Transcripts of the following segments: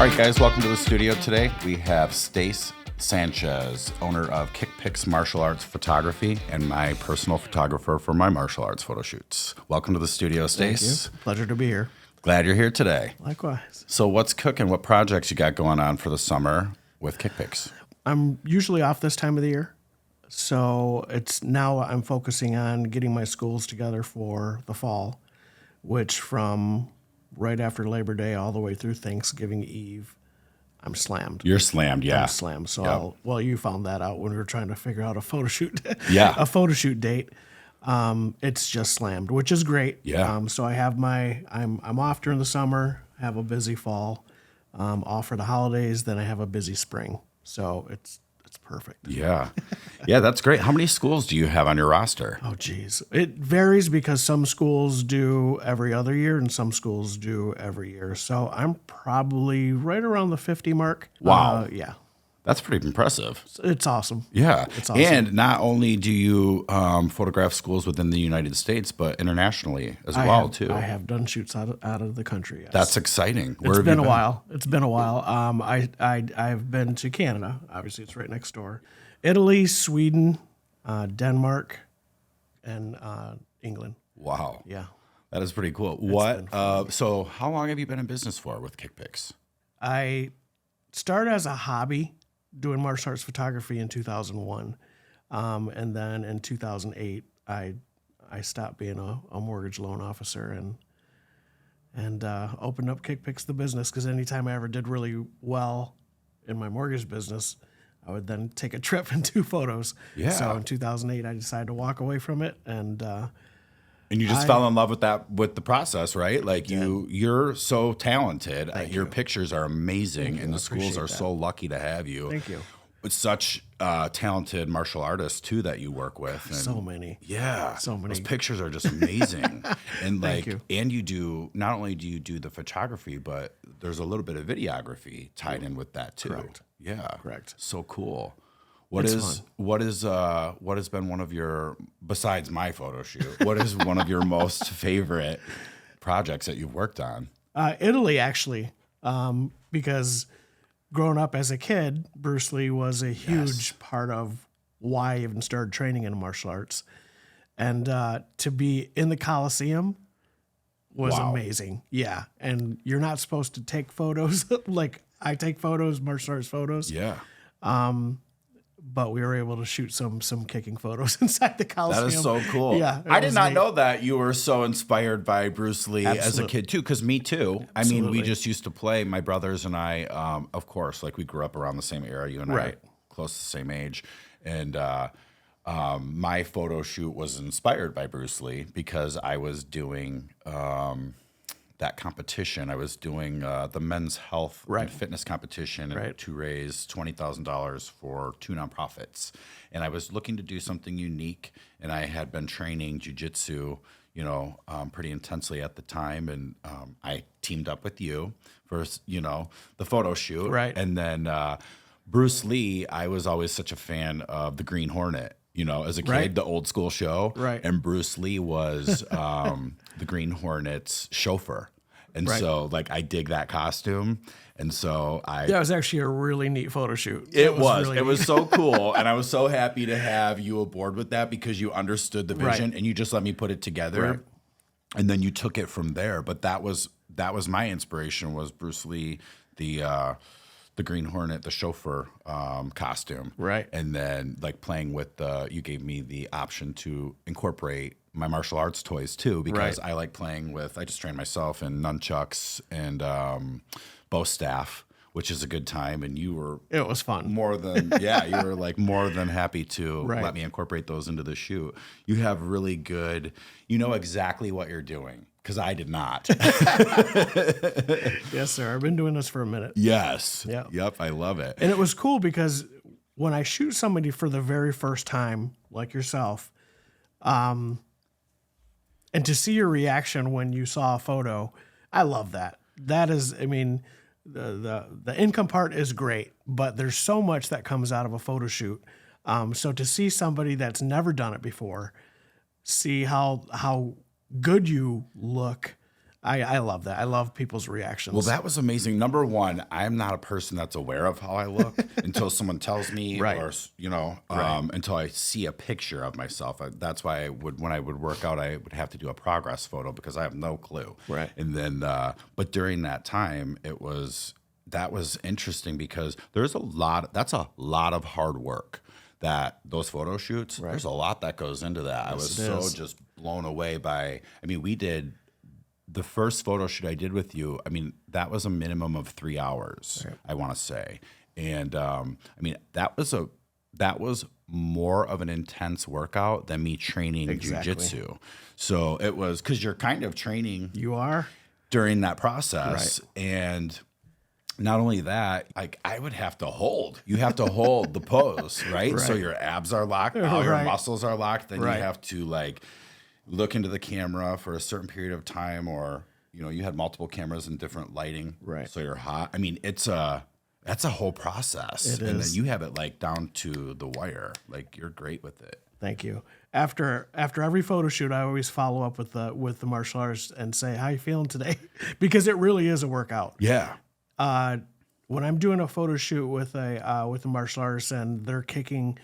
All right, guys, welcome to the studio today. We have Stace Sanchez, owner of Kickpix Martial Arts Photography and my personal photographer for my martial arts photo shoots. Welcome to the studio, Stace. Thank you. Pleasure to be here. Glad you're here today. Likewise. So what's cooking? What projects you got going on for the summer with Kickpix? I'm usually off this time of the year. So I'm focusing on getting my schools together for the fall, which from right after Labor Day all the way through Thanksgiving Eve, I'm slammed. You're slammed, yeah. I'm slammed. So you found that out when we were trying to figure out a photo shoot, Yeah. a photo shoot date. It's just slammed, which is great. Yeah. So I have I'm off during the summer, have a busy fall, off for the holidays, then I have a busy spring. So it's perfect. Yeah. Yeah, that's great. How many schools do you have on your roster? Oh, geez. It varies because some schools do every other year and some schools do every year. So I'm probably right around the 50 mark. Wow. Yeah. That's pretty impressive. It's awesome. Yeah. It's awesome. And not only do you photograph schools within the United States, but internationally as well, too. I have done shoots out of the country. Yes. That's exciting. Where It's have been you a while. It's been a while. I've been to Canada. Obviously, it's right next door. Italy, Sweden, Denmark, and England. Wow. Yeah. That is pretty cool. So how long have you been in business for with Kickpix? I started as a hobby doing martial arts photography in 2001. And then in 2008, I stopped being a mortgage loan officer and opened up Kickpix the business, because anytime I ever did really well in my mortgage business, I would then take a trip and do photos. Yeah. So in 2008, I decided to walk away from it, and you just fell in love with the process, right? Like you're so talented. Your pictures are amazing, and the schools are so lucky to have you. Thank you. With such talented martial artists too that you work with. And So many. Yeah. So many. Those pictures are just amazing. And Thank you. and you do, not only do you do the photography, but there's a little bit of videography tied in with that too. Correct. Yeah. Correct. So cool. What has been one of your, besides my photo shoot, what is one of your most favorite projects that you've worked on? Italy, actually, because growing up as a kid, Bruce Lee was a huge part of why I even started training in martial arts. And to be in the Coliseum was amazing. Yeah. And you're not supposed to take photos like I take photos, martial arts photos. Yeah. But we were able to shoot some kicking photos inside the Coliseum. That is so cool. Yeah, I did not know that you were so inspired by Bruce Lee as a Absolutely. kid too, because me too. I mean, we Absolutely. just used to play, my brothers and I, of course, like we grew up around the same era. You and I are Right. close to the same age. And my photo shoot was inspired by Bruce Lee because I was doing that competition. I was doing the men's health and fitness competition to raise $20,000 for 2 nonprofits. And I was looking to do something unique, and I had been training jiu-jitsu, pretty intensely at the time. And I teamed up with you for, the photo shoot. Right. And then Bruce Lee, I was always such a fan of the Green Hornet. As a kid, the old school show. Right. And Bruce Lee was the Green Hornet's chauffeur. And so, I dig that costume. And so That was actually a really neat photo shoot. It was. Really It was neat. so cool. And I was so happy to have you aboard with that because you understood the vision and you just let me put it together. Right. And then you took it from there. But that was my inspiration, was Bruce Lee, the Green Hornet, the chauffeur costume. Right. And then playing with you gave me the option to incorporate my martial arts toys too, because I like playing with, I just train myself in nunchucks and bow staff, which is a good time. And It was fun. more than, you were more than happy to Right. let me incorporate those into the shoot. You have really good, you know exactly what you're doing, because I did not. Yes, sir. I've been doing this for a minute. Yes. Yeah. Yep. I love it. And it was cool because when I shoot somebody for the very first time, like yourself, and to see your reaction when you saw a photo, I love that. That is, I mean, the income part is great, but there's so much that comes out of a photo shoot. So to see somebody that's never done it before, see how good you look, I love that. I love people's reactions. Well, that was amazing. Number one, I'm not a person that's aware of how I look until someone tells me, Right. or until I see a picture of myself. That's why when I would work out, I would have to do a progress photo because I have no clue. Right. And then, but during that time, that was interesting because that's a lot of hard work. That those photo shoots, there's a lot that goes into that. I was so just blown away by. I mean, we did. The first photo shoot I did with you, I mean, that was a minimum of 3 hours, I want to say. And I mean, that was more of an intense workout than me training jujitsu. So it was because you're kind of training. You are during that process. And not only that, like I would have to hold. You have to hold the pose, right? So your abs are locked, all your muscles are locked. Then you have to like look into the camera for a certain period of time, or you had multiple cameras and different lighting, so you're hot. I mean, that's a whole process, and then you have it like down to the wire. Like you're great with it. Thank you. After every photo shoot, I always follow up with the martial artists and say, "How you feeling today?" Because it really is a workout. Yeah. When I'm doing a photo shoot with a martial artist and they're kicking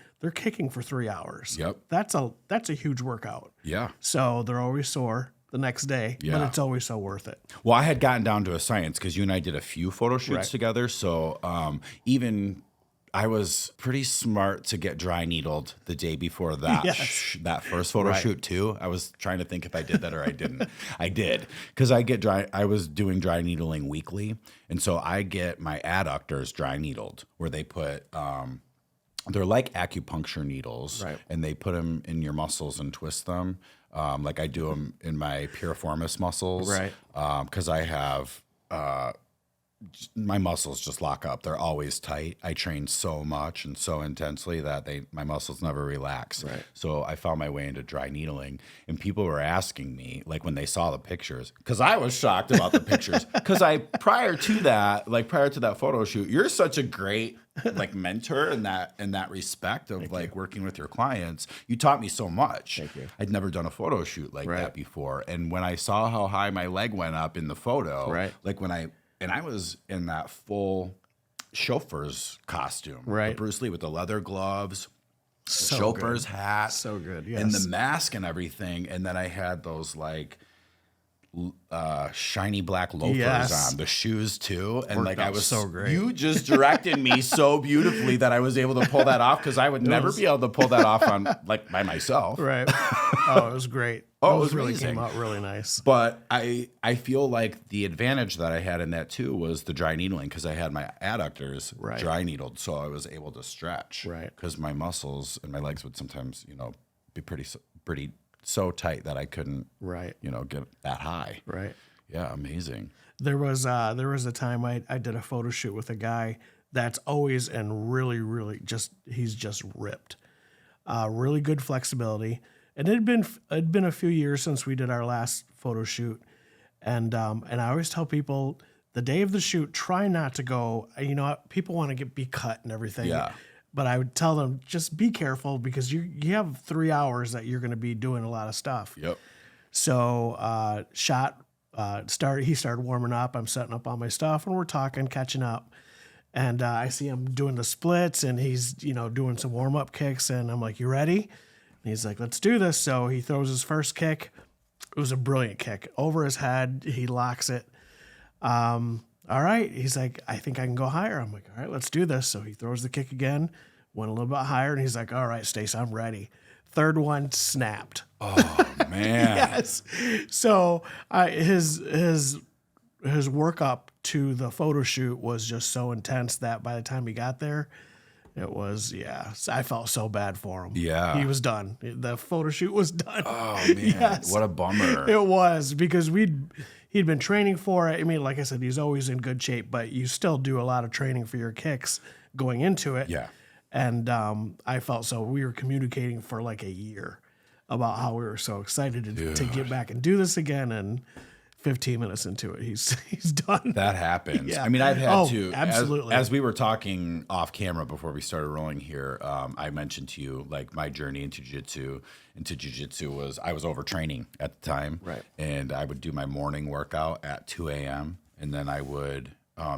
for 3 hours. Yep. That's a huge workout. Yeah. So they're always sore the next day, but it's always so worth it. Well, I had gotten down to a science because you and I did a few photo shoots together. So even I was pretty smart to get dry needled the day before that that first photo shoot too. I was trying to think if I did that or I didn't. I did because I was doing dry needling weekly, and so I get my adductors dry needled where they put. They're like acupuncture needles, and they put them in your muscles and twist them, like I do them in my piriformis muscles, because I have my muscles just lock up. They're always tight. I train so much and so intensely that my muscles never relax. So I found my way into dry needling, and people were asking me, like when they saw the pictures, because I was shocked about the pictures, because prior to that photo shoot, you're such a great like mentor in that respect of like working with your clients. You taught me so much. Thank you. I'd never done a photo shoot like that before, and when I saw how high my leg went up in the photo, like and I was in that full chauffeur's costume, the Bruce Lee with the leather gloves, the chauffeur's hat, so good, and the mask and everything, and then I had those like shiny black loafers on, the shoes too, and like I was so great. You just directed me so beautifully that I was able to pull that off because I would never be able to pull that off on like by myself. Oh, it was great. Oh, it was really amazing. Came out really nice. But I feel like the advantage that I had in that too was the dry needling because I had my adducters dry needled, so I was able to stretch. Because my muscles and my legs would sometimes, be pretty so tight that I couldn't, get that high. Yeah, amazing. There was a time I did a photo shoot with a guy that's always and really, really he's just ripped. Really good flexibility. And it'd been a few years since we did our last photo shoot, and I always tell people the day of the shoot, try not to go. People want to be cut and everything. Yeah. But I would tell them just be careful because you have 3 hours that you're going to be doing a lot of stuff. Yep. So he started warming up. I'm setting up all my stuff, and we're talking, catching up. And I see him doing the splits, and he's doing some warm up kicks, and I'm like, "You ready?" And he's like, "Let's do this." So he throws his first kick. It was a brilliant kick over his head. He locks it. All right. He's like, "I think I can go higher." I'm like, "All right, let's do this." So he throws the kick again, went a little bit higher, and he's like, "All right, Stace, I'm ready." Third one snapped. Oh man. Yes. So his workup to the photo shoot was just so intense that by the time he got there, it was, I felt so bad for him. Yeah. He was done. The photo shoot was done. Oh, man. What a bummer. It was because he'd been training for it. I mean, like I said, he's always in good shape, but you still do a lot of training for your kicks going into it. Yeah. And I felt so we were communicating for like a year about how we were so excited to get back and do this again. And 15 minutes into it, he's done. That happens. Yeah. I mean, I've had to, absolutely. as we were talking off camera before we started rolling here, I mentioned to you, like, my journey into jiu-jitsu was, I was overtraining at the time. Right. And I would do my morning workout at 2 a.m. And then I would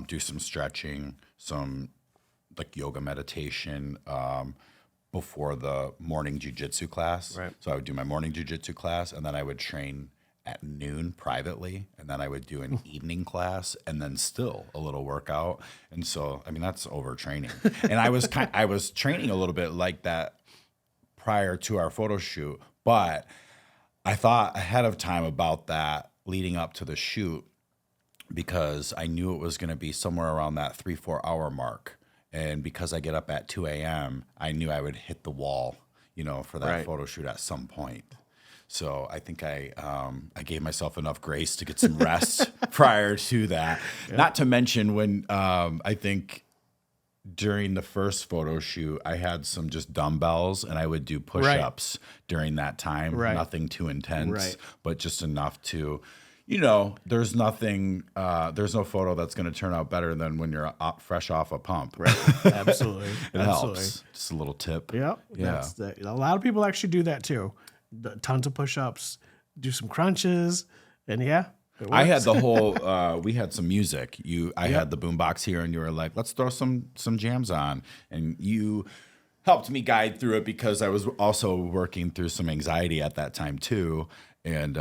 do some stretching, some like yoga meditation before the morning jiu-jitsu class. Right. So I would do my morning jiu-jitsu class, and then I would train at noon privately, and then I would do an evening class, and then still a little workout. And so, I mean, that's overtraining. And I was training a little bit like that prior to our photo shoot, but I thought ahead of time about that leading up to the shoot, because I knew it was going to be somewhere around that 3-4 hour mark. And because I get up at 2 a.m., I knew I would hit the wall, for that photo shoot at some point. So I think I gave myself enough grace to get some rest prior to that. Yeah. Not to mention when I think during the first photo shoot, I had some just dumbbells, and I would do push-ups during that time. Right. Nothing too intense, but just enough to, there's nothing, there's no photo that's going to turn out better than when you're fresh off a pump. Right. Absolutely. It helps. Just a little tip. Yep. Yeah. A lot of people actually do that too. Tons of push-ups, do some crunches, and I had the whole. We had some music. I had the boombox here, and you were like, "Let's throw some jams on," and you helped me guide through it because I was also working through some anxiety at that time too, and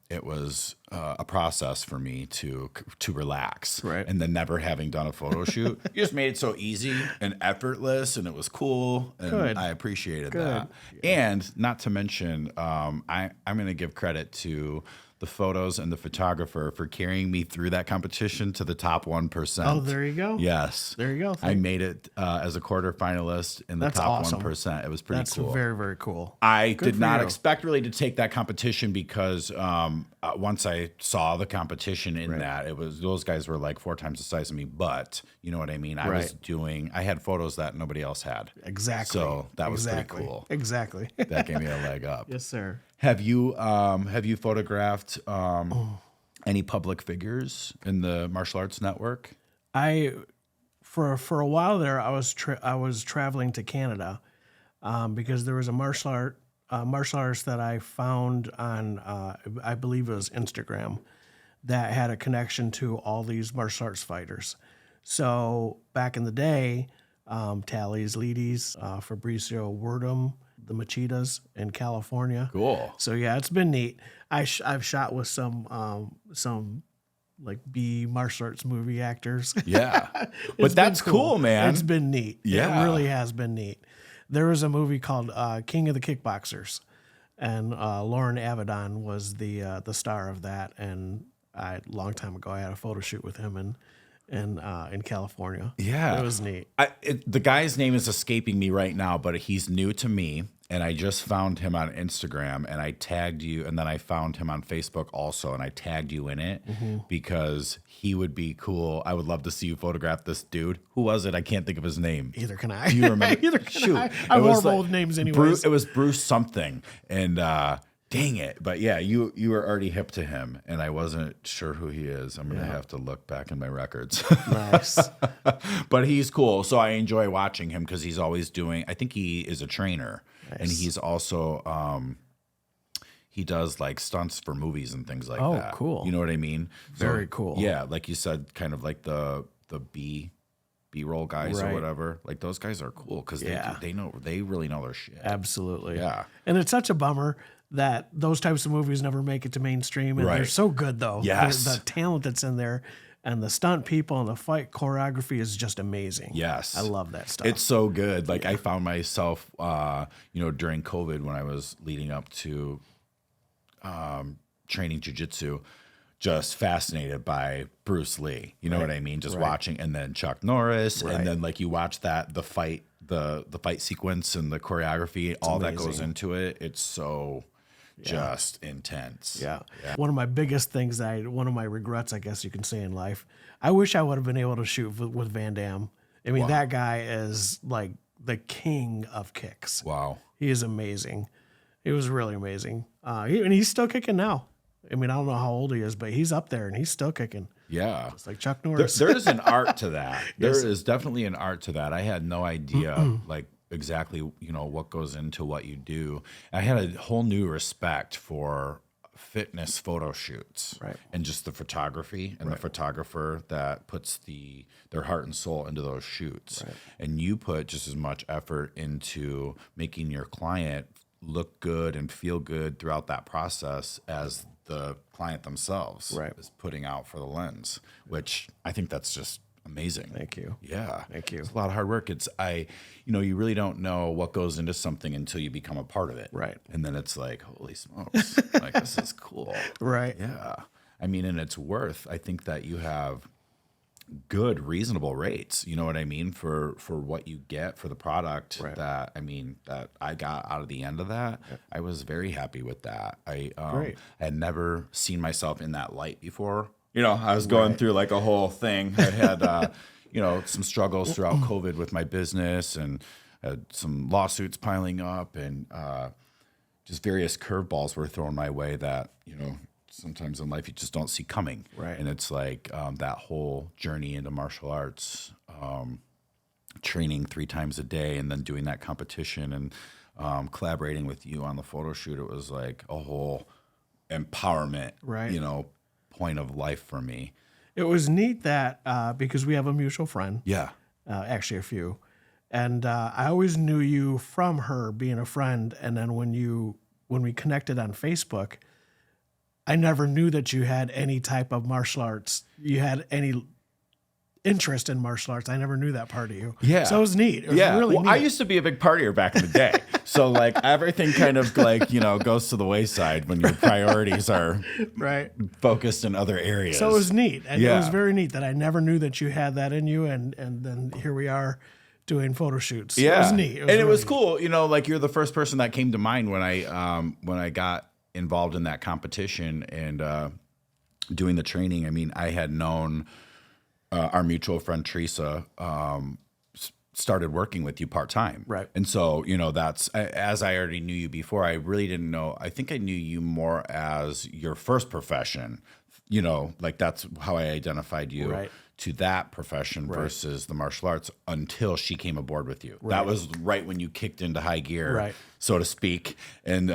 it was a process for me to relax. Right. And then never having done a photo shoot, you just made it so easy and effortless, and it was cool, and Good. I appreciated Good. that. Yeah. And not to mention, I'm going to give credit to the photos and the photographer for carrying me through that competition to the top 1%. Oh, there you go. Yes. There you go. I made it as a quarter finalist in the top 1%. It was pretty cool. That's very, very cool. I did not expect really to take that competition because once I saw the competition in that, it was, those guys were like 4 times the size of me, but you know what I mean? I had photos that nobody else had. Exactly. So that was pretty cool. Exactly. That gave me a leg up. Yes, sir. Have you photographed any public figures in the martial arts network? For a while there, I was traveling to Canada because there was a martial artist that I found on I believe it was Instagram that had a connection to all these martial arts fighters. So back in the day, Tallies, Leedies, Fabricio Werdum, the Machitas in California. Cool. So yeah, it's been neat. I've shot with some like B martial arts movie actors. Yeah. But that's cool, man. It's been neat. Yeah. It really has been neat. There was a movie called King of the Kickboxers, and Lauren Avedon was the star of that. And a long time ago, I had a photo shoot with him in California. Yeah. It was neat. The guy's name is escaping me right now, but he's new to me. And I just found him on Instagram, and I tagged you, and then I found him on Facebook also, and I tagged you in it because he would be cool. I would love to see you photograph this dude. Who was it? I can't think of his name. Either can I. Do you remember? Either can I. I'm horrible with names anyways. It was Bruce something, and dang it. But yeah, you were already hip to him, and I wasn't sure who he is. I'm going to have to look back in my records. Nice. But he's cool, so I enjoy watching him because he's always doing, I think he is a trainer. Nice. And he's also, he does like stunts for movies and things like that. Oh, cool. You know what I mean? Very cool. Yeah, like you said, kind of like the B-roll guys or whatever. Like those guys are cool because they really know their shit. Absolutely. Yeah. And it's such a bummer that those types of movies never make it to mainstream. And they're so good though. Yes. The talent that's in there. And the stunt people and the fight choreography is just amazing. Yes. I love that stuff. It's so good. Like I found myself, during COVID when I was leading up to training jiu-jitsu, just fascinated by Bruce Lee. You know what I mean? Just watching, and then Chuck Norris. And then like you watch the fight sequence and the choreography, all that goes into it. It's so... just intense. Yeah. One of my biggest things one of my regrets, I guess you can say in life, I wish I would have been able to shoot with Van Damme. I mean, that guy is like the king of kicks. Wow. He is amazing. He was really amazing. And he's still kicking now. I mean, I don't know how old he is, but he's up there and he's still kicking. Yeah. It's like Chuck Norris. There is an art to that. There is definitely an art to that. I had no idea, like, exactly, what goes into what you do. I had a whole new respect for fitness photo shoots, Right. and just the photography and the photographer that puts their heart and soul into those shoots. Right. And you put just as much effort into making your client look good and feel good throughout that process as the client themselves Right. is putting out for the lens, which I think that's just amazing. Thank you. Yeah. Thank you. It's a lot of hard work. You really don't know what goes into something until you become a part of it. Right. And then it's like, holy smokes, like, this is cool. Right. Yeah. I mean, and it's worth, I think that you have good, reasonable rates. You know what I mean? For what you get for the product Right. that I got out of the end of that. Yep. I was very happy with that. I Great. had never seen myself in that light before. I was going through like a whole thing. I had, some struggles throughout COVID with my business, and had some lawsuits piling up, and just various curveballs were thrown my way that, sometimes in life you just don't see coming. Right. And it's like that whole journey into martial arts, training 3 times a day, and then doing that competition and collaborating with you on the photo shoot. It was like a whole empowerment, Right. Point of life for me. It was neat that because we have a mutual friend, Yeah. actually a few, and I always knew you from her being a friend. And then when we connected on Facebook, I never knew that you had any type of martial arts. You had any interest in martial arts. I never knew that part of you. Yeah. So it was neat. It was really well, neat. I used to be a big partier back in the day. So like everything kind of like, goes to the wayside when your priorities are right. focused in other areas. So it was neat. And Yeah. it was very neat that I never knew that you had that in you. And then here we are doing photo shoots. Yeah. It was neat. It was really neat. cool. Like, you're the first person that came to mind when I got involved in that competition and doing the training. I mean, I had known our mutual friend Teresa started working with you part-time. Right. And so, that's, as I already knew you before, I really didn't know. I think I knew you more as your first profession, like that's how I identified you Right. to that profession versus the martial arts until she came aboard with you. That was right when you kicked into high gear, Right. so to speak, and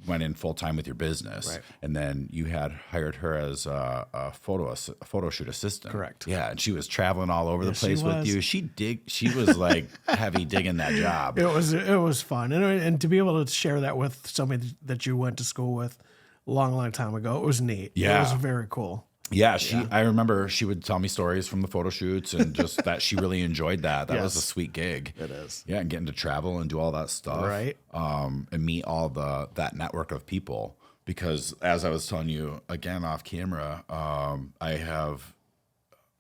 went in full time with your business. Right. And then you had hired her as a photo shoot assistant. Correct. Yeah, and she was traveling all over the Yes, she place with was. you. She was like heavy digging that job. It was fun. And to be able to share that with somebody that you went to school with a long time ago, it was neat. Yeah. It was very cool. Yeah, I remember she would tell me stories from the photo shoots and just that she really enjoyed that. That was a Yes. sweet gig. It is. Yeah, and getting to travel and do all that stuff. Right. And meet all that network of people. Because as I was telling you again off camera, I have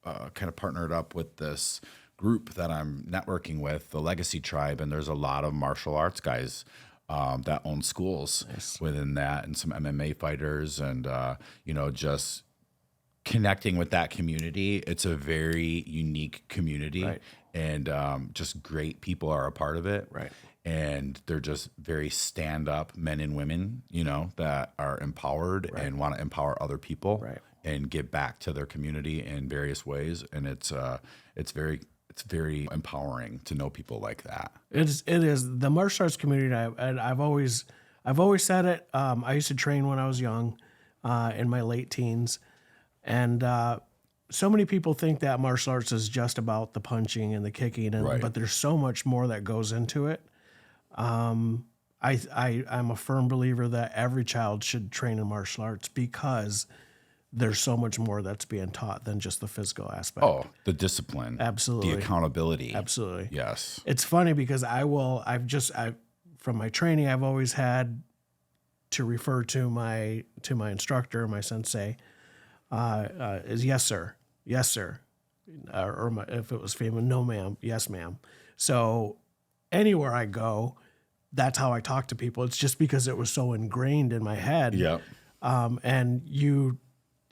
kind of partnered up with this group that I'm networking with, the Legacy Tribe, and there's a lot of martial arts guys that own schools within that, and some MMA fighters, and just connecting with that community. It's a very unique community, Right. and just great people are a part of it. Right. And they're just very stand-up men and women, that are empowered and want to empower other people Right. and give back to their community in various ways. And it's very empowering to know people like that. It is the martial arts community. I've always said it. I used to train when I was young, in my late teens, and so many people think that martial arts is just about the punching and the kicking, Right. but there's so much more that goes into it. I'm a firm believer that every child should train in martial arts because there's so much more that's being taught than just the physical aspect. Oh, the discipline. Absolutely. The accountability. Absolutely. Yes. It's funny because from my training, I've always had to refer to my instructor, my sensei, is yes, sir. Yes, sir. If it was female, no, ma'am. Yes, ma'am. So anywhere I go, that's how I talk to people. It's just because it was so ingrained in my head. Yep. And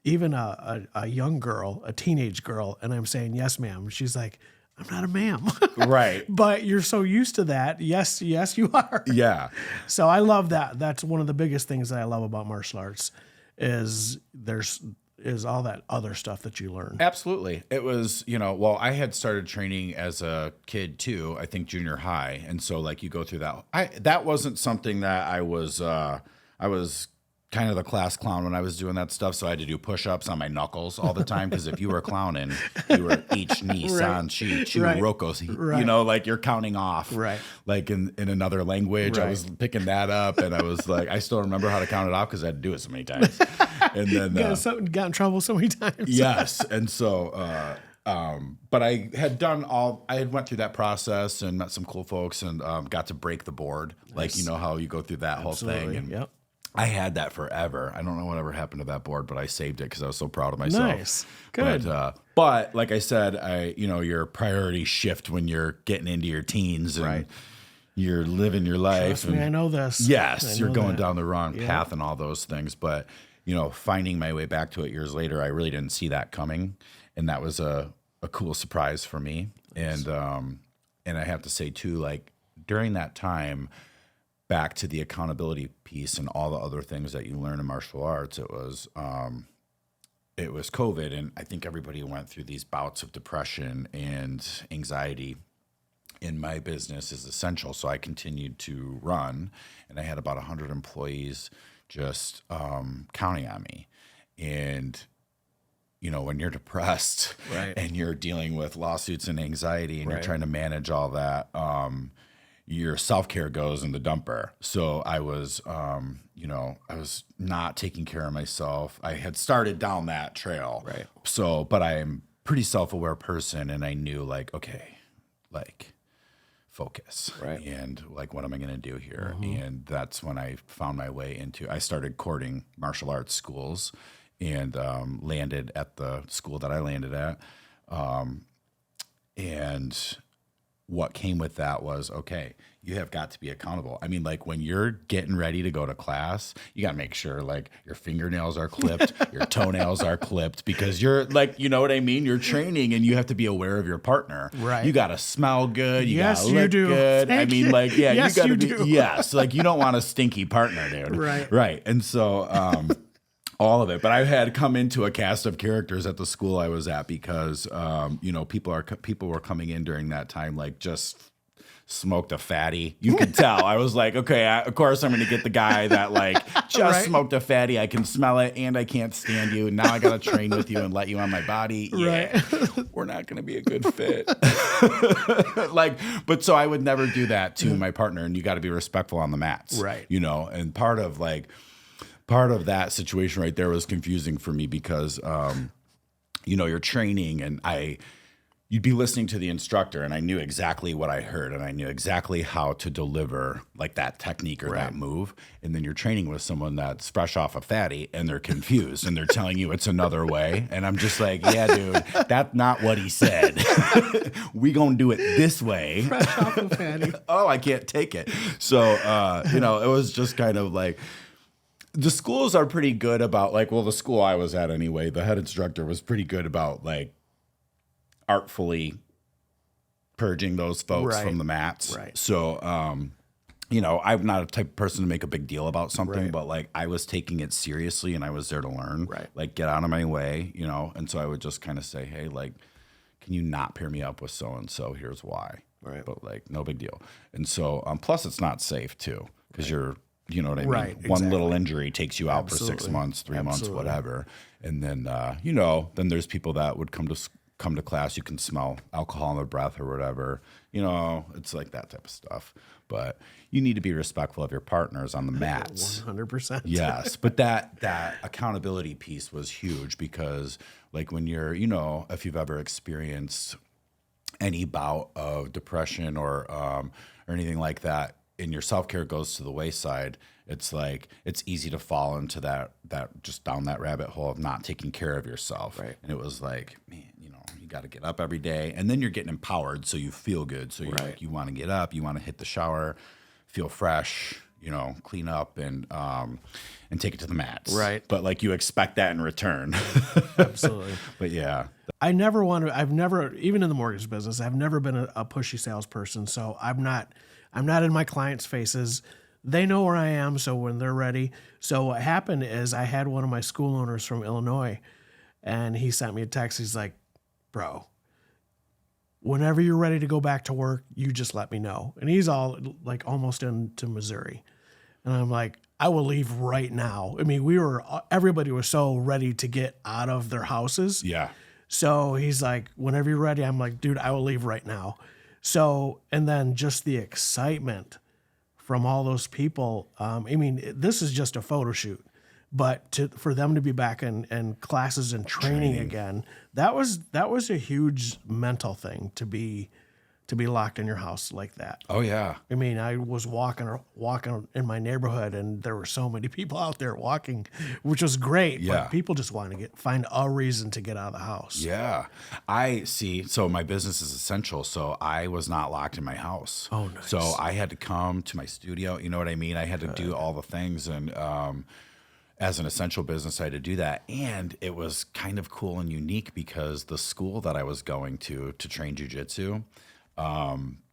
even a young girl, a teenage girl, and I'm saying, yes, ma'am. She's like, I'm not a ma'am. Right. But you're so used to that. Yes, you are. Yeah. So I love that. That's one of the biggest things that I love about martial arts is all that other stuff that you learn. Absolutely. It was, well, I had started training as a kid too, I think junior high. And so like you go through that. That wasn't something that I was kind of the class clown when I was doing that stuff. So I had to do push-ups on my knuckles all the time. Cause if you were clowning, you were each knee, san, chi, chu, Right. rokos, Right. like you're counting off. Right. Like in another language, I Right. was picking that up and I was like, I still remember how to count it off cause I had to do it so many times. And then, got in trouble so many times. yes. And so, but I had went through that process and met some cool folks and got to break the board. Nice. Like, how you go through that whole thing. And yep. I had that forever. I don't know whatever happened to that board, but I saved it because I was so proud of myself. Nice. Good. But like I said, your priorities shift when you're getting into your teens and Right. you're living your life. Trust me, I know this. Yes, you're going that. down the wrong path and all those things. But, finding my way back to it years later, I really didn't see that coming. And that was a cool surprise for me. Nice. And I have to say too, like during that time, back to the accountability piece and all the other things that you learn in martial arts, it was COVID. And I think everybody went through these bouts of depression and anxiety. In my business is essential. So I continued to run and I had about 100 employees just counting on me. And, when you're depressed Right. and you're dealing with lawsuits and anxiety and Right. you're trying to manage all that, your self-care goes in the dumper. So I was, I was not taking care of myself. I had started down that trail. Right. So, but I'm a pretty self-aware person and I knew like, okay, like focus. Right. And like, what am I going to do here? And that's when I found my way I started courting martial arts schools and landed at the school that I landed at. And what came with that was, okay, you have got to be accountable. I mean, like when you're getting ready to go to class, you got to make sure like your fingernails are clipped, your toenails are clipped because you're like, you know what I mean? You're training and you have to be aware of your partner. Right. You got to smell good. You Yes, got to you look do. good. Thank I mean, you. like, yeah, Yes, you got to you be, do. yes. Like you don't want a stinky partner, dude. Right. Right. And so, all of it, but I had come into a cast of characters at the school I was at because, people were coming in during that time, like just smoked a fatty. You could tell. I was like, okay, of course I'm going to get the guy that like just Right. smoked a fatty. I can smell it and I can't stand you. Now I got to train with you and let you on my body. Yeah, we're not going to be a good fit. But so I would never do that to my partner, and you got to be respectful on the mats. Right. And part of that situation right there was confusing for me because, you're training and you'd be listening to the instructor and I knew exactly what I heard and I knew exactly how to deliver like that technique or that move. And then you're training with someone that's fresh off a fatty and they're confused and they're telling you it's another way. And I'm just like, yeah, dude, that's not what he said. We gonna do it this way. Fresh off the fatty. Oh, I can't take it. So, it was just kind of like, the schools are pretty good about the school I was at anyway, the head instructor was pretty good about like artfully purging those folks Right. from the mats. Right. So, I'm not a type of person to make a big deal about something, Right. but like I was taking it seriously and I was there to learn, Right. like get out of my way, and so I would just kind of say, hey, like, can you not pair me up with so-and-so? Here's why. Right. But like, no big deal. And so, plus it's not safe too, because you're, you know what I mean? Right, One exactly. little injury takes you out for 6 Absolutely. months, 3 months, Absolutely. whatever. And then, then there's people that would come to class. You can smell alcohol in their breath or whatever. It's like that type of stuff. But you need to be respectful of your partners on the mats. 100%. Yes, but that accountability piece was huge because, like, when you're, if you've ever experienced any bout of depression or anything like that, and your self-care goes to the wayside, it's like it's easy to fall into that just down that rabbit hole of not taking care of yourself. Right. And it was like, man, you got to get up every day, and then you're getting empowered, so you feel good. So you Right. you want to get up, you want to hit the shower, feel fresh, clean up and take it to the mats. Right. But like you expect that in return. Absolutely. But yeah. I've never, even in the mortgage business, I've never been a pushy salesperson. So I'm not in my clients' faces. They know where I am. So when they're ready. So what happened is I had one of my school owners from Illinois, and he sent me a text. He's like, bro, whenever you're ready to go back to work, you just let me know. And he's all like almost into Missouri. And I'm like, I will leave right now. I mean, everybody was so ready to get out of their houses. Yeah. So he's like, whenever you're ready, I'm like, dude, I will leave right now. So, and then just the excitement from all those people. I mean, this is just a photo shoot, but for them to be back in classes and training again, that was a huge mental thing to be locked in your house like that. Oh yeah. I mean, I was walking in my neighborhood, and there were so many people out there walking, which was great. Yeah. But people just want to find a reason to get out of the house. Yeah. I see. So my business is essential. So I was not locked in my house. Oh, nice. So I had to come to my studio. You know what I mean? I had to do all the things. And as an essential business, I had to do that. And it was kind of cool and unique because the school that I was going to train jujitsu,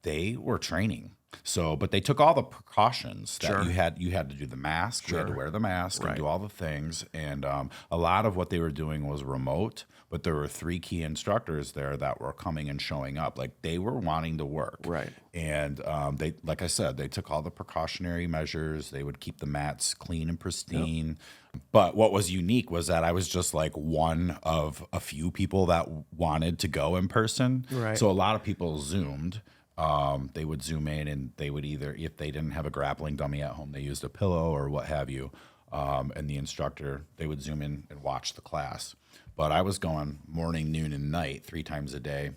they were training. So, but they took all the precautions that Sure. you had to do the mask, you had to wear the mask and do all the things. And a lot of what they were doing was remote, but there were 3 key instructors there that were coming and showing up. Like they were wanting to work. Right. And they, like I said, they took all the precautionary measures. They would keep the mats clean and pristine. Yep. But what was unique was that I was just like one of a few people that wanted to go in person. Right. So a lot of people Zoomed. They would Zoom in, and they would either, if they didn't have a grappling dummy at home, they used a pillow or what have you. And the instructor, they would Zoom in and watch the class. But I was going morning, noon, and night 3 times a day.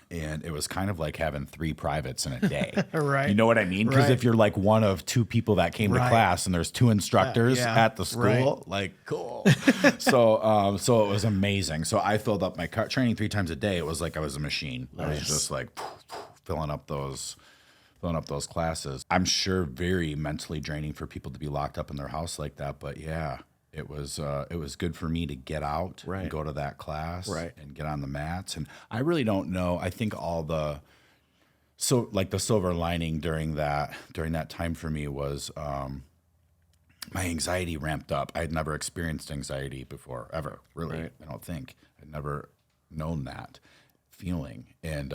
And it was kind of like having 3 privates in a day. Right. You know what I mean? Because if you're like one of 2 people that came to class and there's 2 instructors at the school, like cool. So it was amazing. So I filled up my training 3 times a day. It was like I was a machine. Nice. I was just like filling up those classes. I'm sure very mentally draining for people to be locked up in their house like that. But yeah, it was good for me to get out and go to that class and get on the mats. And I really don't know. I think the silver lining during that time for me was my anxiety ramped up. I had never experienced anxiety before, ever, really. I don't think. I'd never known that feeling. And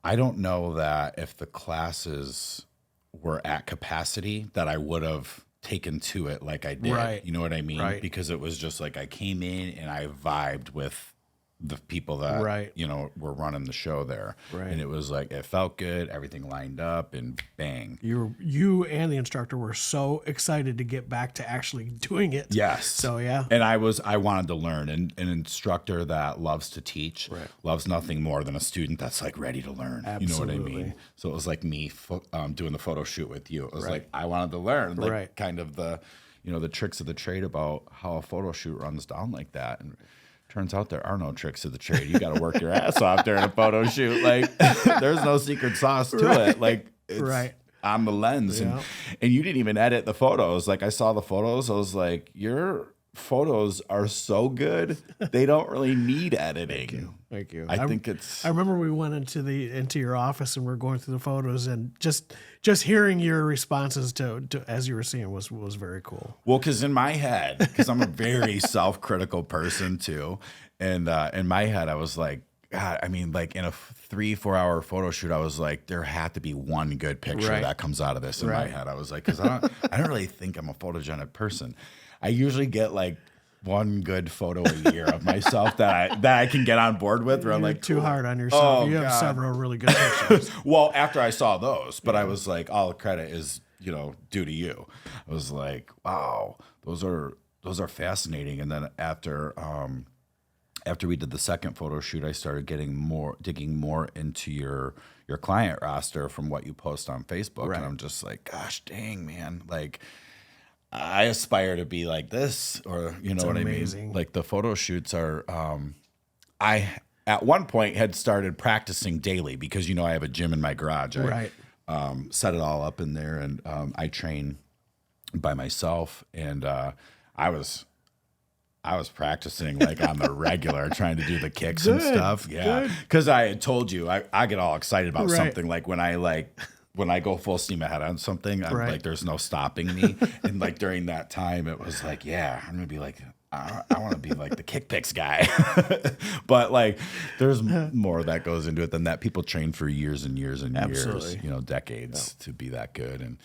I don't know that if the classes were at capacity that I would have taken to it like I did. Right. You know what I mean? Right. Because it was just like I came in and I vibed with the people that were running the show there. Right. And it was like it felt good, everything lined up, and bang. You and the instructor were so excited to get back to actually doing it. Yes. So yeah. And I wanted to learn. And an instructor that loves to teach loves nothing more than a student that's like ready to learn. Absolutely. You know what I mean? So it was like me doing the photo shoot with you. It was like I wanted to learn like kind of the the tricks of the trade about how a photo shoot runs down like that. And turns out there are no tricks of the trade. You got to work your ass off during a photo shoot. Like there's no secret sauce to it. Like it's on the lens. And you didn't even edit the photos. Like I saw the photos. I was like, your photos are so good. They don't really need editing. Thank you. I think it's. I remember we went into your office and we're going through the photos, and just hearing your responses to as you were seeing was very cool. Well, because in my head, because I'm a very self-critical person too, and in my head I was like, God, I mean, like in a 3-4 hour photo shoot, I was like, there had to be one good picture that comes out of this. In my head, I was like, because I don't really think I'm a photogenic person. I usually get like one good photo a year of myself that I can get on board with. Where I'm like, too hard on yourself. Oh, you have several really good pictures. Well, after I saw those, but I was like, all the credit is due to you. I was like, wow, those are fascinating. And then after we did the second photo shoot, I started digging more into your client roster from what you post on Facebook, and I'm just like, gosh dang, man, like. I aspire to be like this, or you know what amazing. I mean? Like the photo shoots are, I at one point had started practicing daily because I have a gym in my garage. set it all up in there, and I train by myself, and I was practicing like on the regular, trying to do the kicks and stuff. Yeah, because I had told you I get all excited about something like when I go full steam ahead on something, I'm like, there's no stopping me. And like during that time, it was like, yeah, I'm gonna be like, I want to be like the kick picks guy. But like, there's more that goes into it than that. People train for years and years and years, decades to be that good. And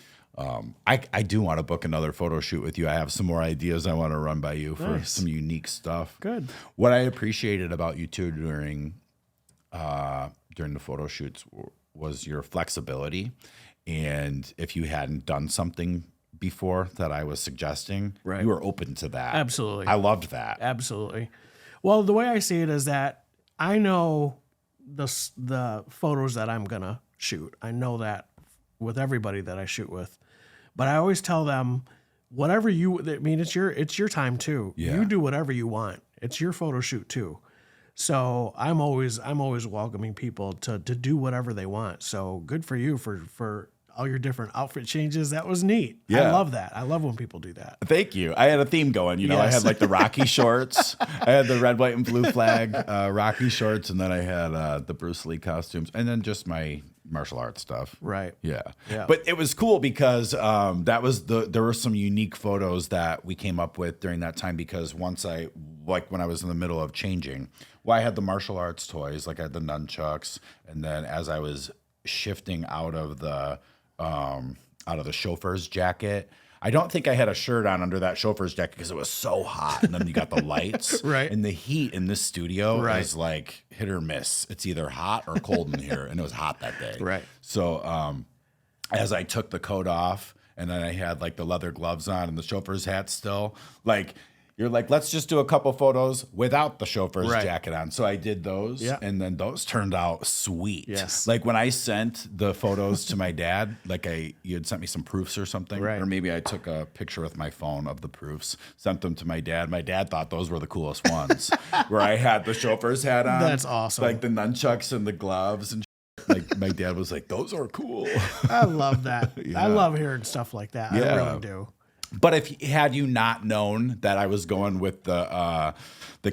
I do want to book another photo shoot with you. I have some more ideas I want to run by you for some unique stuff. Good. What I appreciated about you too during the photo shoots was your flexibility. And if you hadn't done something before that I was suggesting, you were open to that. Absolutely. I loved that. Absolutely. Well, the way I see it is that I know the photos that I'm going to shoot. I know that with everybody that I shoot with. But I always tell them, whatever it's your time too. Yeah. You do whatever you want. It's your photo shoot too. So I'm always welcoming people to do whatever they want. So good for you for all your different outfit changes. That was neat. Yeah. I love that. I love when people do that. Thank you. I had a theme going. I had like the Rocky shorts. I had the red, white, and blue flag Rocky shorts, and then I had the Bruce Lee costumes, and then just my martial arts stuff. Right. Yeah. Yeah. But it was cool because there were some unique photos that we came up with during that time, because when I was in the middle of changing, I had the martial arts toys, like I had the nunchucks, and then as I was shifting out of the chauffeur's jacket, I don't think I had a shirt on under that chauffeur's jacket because it was so hot. And then you got the lights. Right. And the heat in this studio is like hit or miss. It's either hot or cold in here. And it was hot that day. Right. So as I took the coat off, and then I had like the leather gloves on and the chauffeur's hat still, like, you're like, let's just do a couple photos without the chauffeur's jacket on. So I did those, and then those turned out sweet. Yes. Like when I sent the photos to my dad, like you had sent me some proofs or something, or maybe I took a picture with my phone of the proofs, sent them to my dad. My dad thought those were the coolest ones, where I had the chauffeur's hat on. That's awesome. Like the nunchucks and the gloves and like my dad was like, those are cool. I love that. I love hearing stuff like that. I really do. But had you not known that I was going with the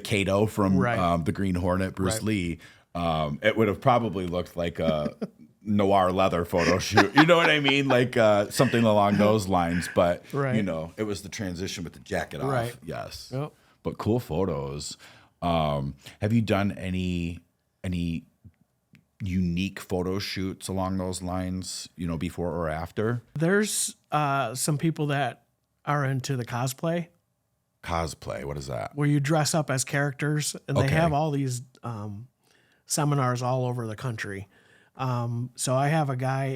Kato from the Green Hornet, Bruce Lee, it would have probably looked like a noir leather photo shoot. You know what I mean? Like something along those lines. But it was the transition with the jacket off. Right. Yes. Yep. But cool photos. Have you done any unique photo shoots along those lines? Before or after? There's some people that are into the cosplay. Cosplay, what is that? Where you dress up as characters, and they have all these seminars all over the country. So I have a guy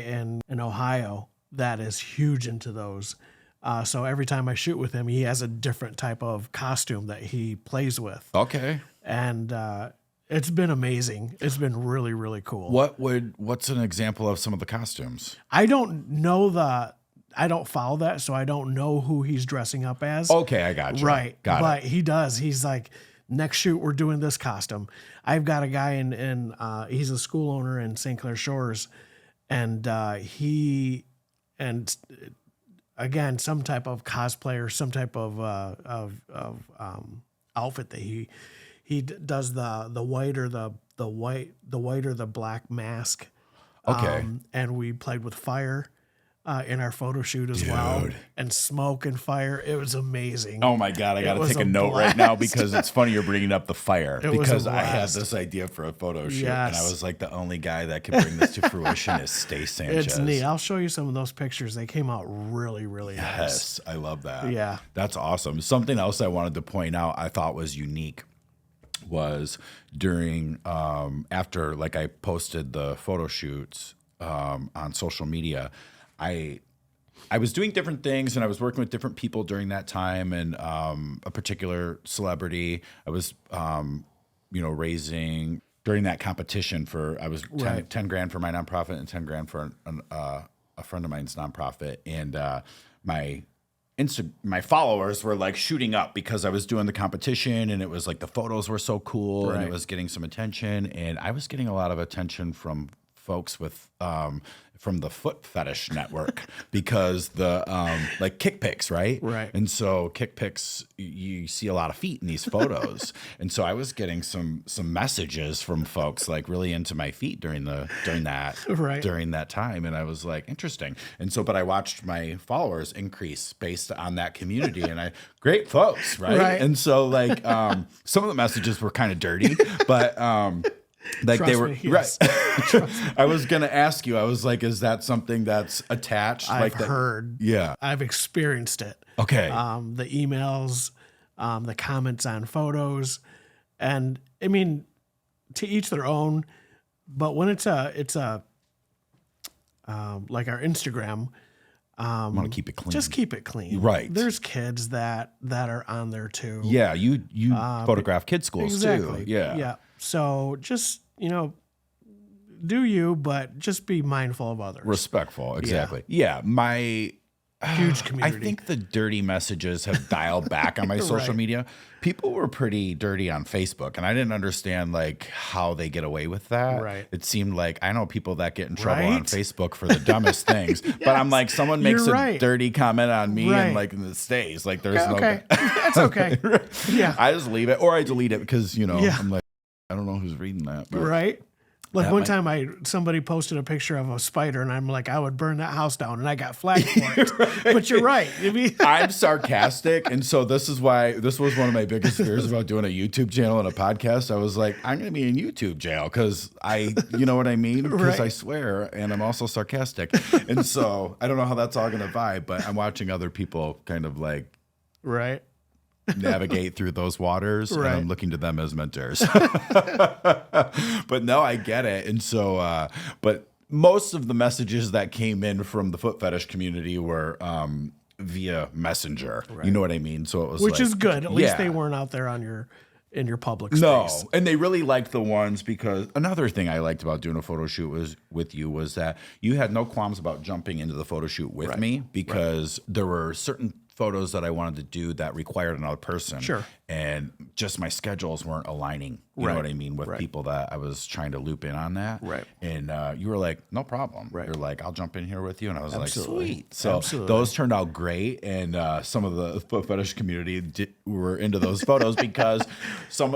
in Ohio that is huge into those. So every time I shoot with him, he has a different type of costume that he plays with. Okay. And it's been amazing. It's been really, really cool. What's an example of some of the costumes? I don't follow that, so I don't know who he's dressing up as. Okay, I got you. Right. Got but it. he does. He's like, next shoot, we're doing this costume. I've got a guy in he's a school owner in St. Clair Shores, and again, some type of cosplay or some type of outfit that he does the white or the black mask. Okay. And we played with fire in our photo shoot as well, and smoke and fire. It was amazing. Oh my God, I got to take a note right now, because it's funny you're bringing up the fire, because I had this idea for a photo shoot, and I was like, the only guy that could bring this to fruition is Stace Sanchez. It's neat. I'll show you some of those pictures. They came out really, really nice. Yes, I love that. Yeah. That's awesome. Something else I wanted to point out I thought was unique was during after like I posted the photo shoots on social media, I was doing different things, and I was working with different people during that time, and a particular celebrity I was raising during that competition for, I was 10 grand for my nonprofit and 10 grand for a friend of mine's nonprofit, and my followers were like shooting up because I was doing the competition, and it was like the photos were so cool, and it was getting some attention, and I was getting a lot of attention from folks with from the foot fetish network because the like kick pics, right? Right. And so kick pics, you see a lot of feet in these photos, and so I was getting some messages from folks like really into my feet during that time, and I was like, interesting. And so, but I watched my followers increase based on that community, and great folks, right? And so like some of the messages were kind of dirty, but like Trust they were me, yes. right. I was gonna ask you. I was like, is that something that's attached? I've like that? heard. Yeah. I've experienced it. Okay. The emails, the comments on photos, and I mean, to each their own. But when it's a like our Instagram, I want to keep it clean. just keep it clean. Right. There's kids that are on there too. Yeah. You photograph kid schools Exactly. too. Yeah. Yeah. So just, do you, but just be mindful of others. Respectful. Exactly. Yeah. My Huge community. I think the dirty messages have dialed back on my social Right. media. People were pretty dirty on Facebook, and I didn't understand like how they get away with that. Right. It seemed like I know people that get in trouble on Right. Facebook for the dumbest things, but I'm like, someone makes You're a right. dirty comment on me, Right. and like it stays. Like there's no. Okay. That's okay. Yeah. I just leave it, or I delete it because Yeah. I'm like, I don't know who's reading that. But Right. Like That one might- time somebody posted a picture of a spider and I'm like, I would burn that house down, and I got flagged for it. But you're right. I mean, I'm sarcastic, and so this was one of my biggest fears about doing a YouTube channel and a podcast. I was like, I'm going to be in YouTube jail because you know what I mean? Because I Right. swear, and I'm also sarcastic, and so I don't know how that's all going to vibe. But I'm watching other people kind of like right. navigate through those waters, and Right. I'm looking to them as mentors. But no, I get it, and so but most of the messages that came in from the foot fetish community were via Messenger. You know what I mean? So it was Which like, is good. At least yeah. they weren't out there in your public space. No, and they really liked the ones because another thing I liked about doing a photo shoot was that you had no qualms about jumping into the photo shoot with me because there were certain photos that I wanted to do that required another person. Sure. And just my schedules weren't aligning. You know what I mean? With people that I was trying to loop in on that. Right. And you were like, no problem. Right. You're like, I'll jump in here with you. And I was Absolutely. like, sweet. So Absolutely. those turned out great. And some of the foot fetish community were into those photos because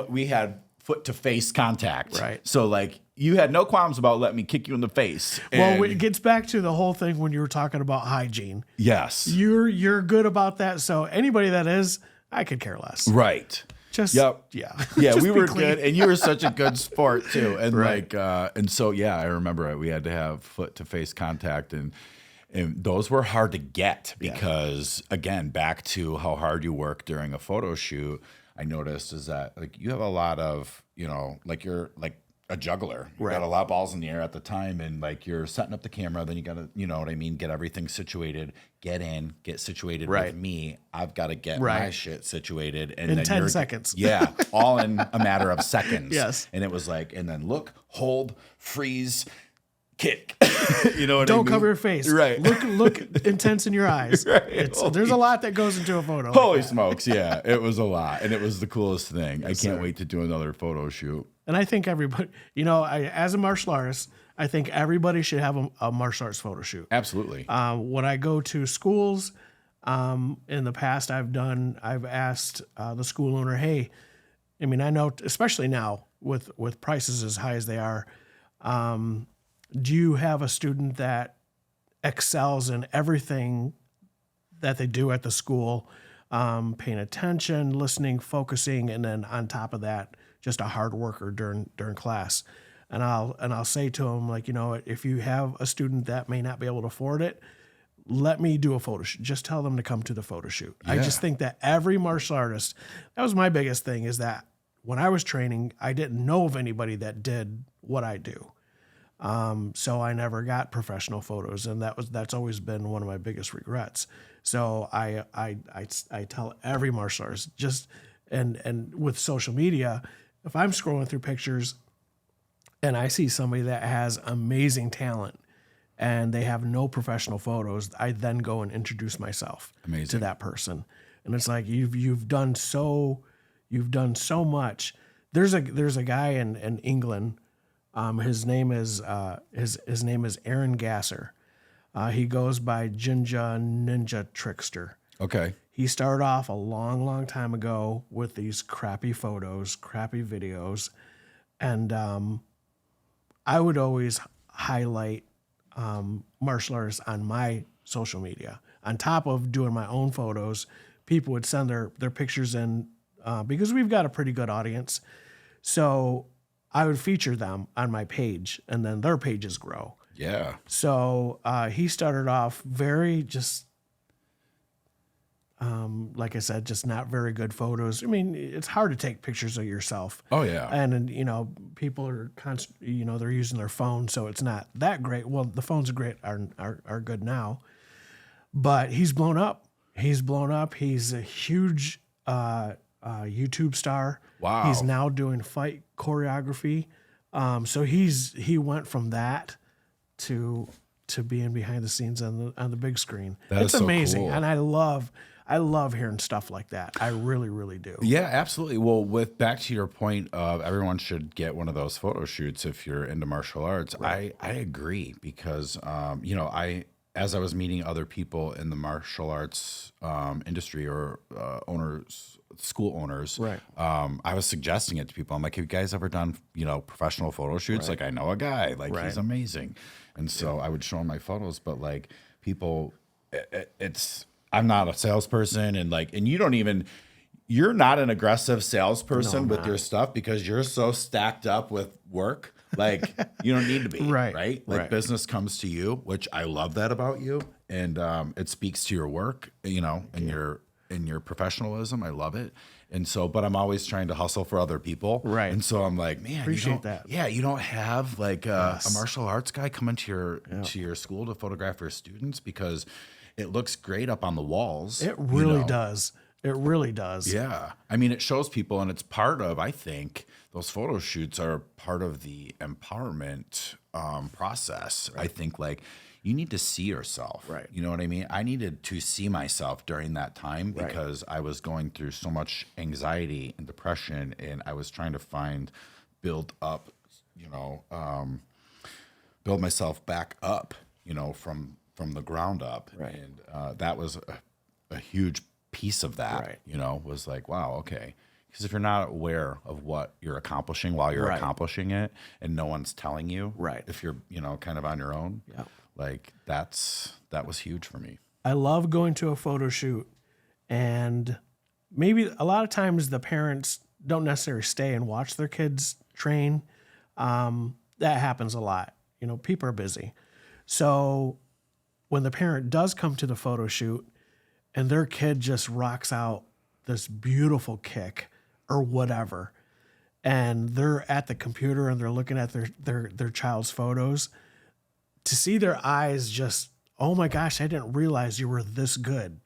we had foot to face contact. Right. So like you had no qualms about letting me kick you in the face. Well, And it gets back to the whole thing when you were talking about hygiene. yes. You're good about that. So anybody that is, I could care less. Right. Just Yep. yeah. Yeah, Just we be were clean. good, and you were such a good sport too. And Right. and so yeah, I remember it. We had to have foot to face contact, and those were hard to get because again, back to how hard you work during a photo shoot. I noticed is that like you have a lot of like you're like a juggler. You got a lot of balls in the air at the time, and like you're setting up the camera. Then you got to, you know what I mean, get everything situated. Get situated with me. I've got to get my shit situated, and In then 10 seconds. Yeah, all in a matter of seconds. Yes. And it was like, and then look, hold, freeze, kick. You know what I Don't mean? cover your face. Right. Look intense in your eyes. Right. There's a lot that goes into a photo. Holy smokes, yeah. It was a lot. And it was the coolest thing. I can't wait to do another photo shoot. And I think everybody, as a martial artist, I think everybody should have a martial arts photo shoot. Absolutely. When I go to schools, in the past I've asked the school owner, hey, I mean, I know, especially now with prices as high as they are, do you have a student that excels in everything that they do at the school, paying attention, listening, focusing, and then on top of that, just a hard worker during class? And I'll say to them, like, if you have a student that may not be able to afford it, let me do a photo shoot. Just tell them to come to the photo shoot. I just think that every martial artist, that was my biggest thing, is that when I was training, I didn't know of anybody that did what I do. So I never got professional photos, and that's always been one of my biggest regrets. So I tell every martial artist, just and with social media, if I'm scrolling through pictures and I see somebody that has amazing talent and they have no professional photos, I then go and introduce myself to that person. And it's like, you've done so much. There's a guy in England His name is his name is Aaron Gasser. He goes by Jinja Ninja Trickster. Okay. He started off a long, long time ago with these crappy photos, crappy videos, and I would always highlight martial artists on my social media. On top of doing my own photos, people would send their pictures in because we've got a pretty good audience. So I would feature them on my page, and then their pages grow. Yeah. So he started off very just, like I said, just not very good photos. I mean, it's hard to take pictures of yourself. Oh, yeah. And you know, people are they're using their phone, so it's not that great. Well, the phones are good now, but he's blown up. He's blown up. He's a huge YouTube star. Wow. He's now doing fight choreography. So he went from that to being behind the scenes on the big screen. It's so amazing, cool. and I love hearing stuff like that. I really, really do. Yeah, absolutely. Well, with back to your point of everyone should get one of those photo shoots if you're into martial arts, I agree because, as I was meeting other people in the martial arts industry or school owners, Right. I was suggesting it to people. I'm like, have you guys ever done, professional photo shoots? Like, I know a guy, like he's amazing. And so I would show him my photos, but like people, I'm not a salesperson and you're not an aggressive salesperson with your stuff because you're so stacked up with work. Like you don't need to be, right? Like business comes to you, which I love that about you. And it speaks to your work, and your professionalism. I love it. And so, but I'm always trying to hustle for other people. Right. And so I'm like, man, Appreciate that. Yeah. You don't have like a martial arts guy come into your school to photograph your students because it looks great up on the walls. It really does. It really does. Yeah. I mean, it shows people, and it's part of, I think, those photo shoots are part of the empowerment process. I think, like, you need to see yourself. Right. You know what I mean? I needed to see myself during that time because I was going through so much anxiety and depression, and I was trying to build myself back up, from the ground up. Right. And that was a huge piece of that, was like, wow, okay. Because if you're not aware of what you're accomplishing while you're accomplishing it and no one's telling you, if you're, kind of on your own, like that was huge for me. I love going to a photo shoot, and maybe a lot of times the parents don't necessarily stay and watch their kids train. That happens a lot. People are busy. So when the parent does come to the photo shoot and their kid just rocks out this beautiful kick or whatever, and they're at the computer and they're looking at their child's photos, to see their eyes just, oh my gosh, I didn't realize you were this good.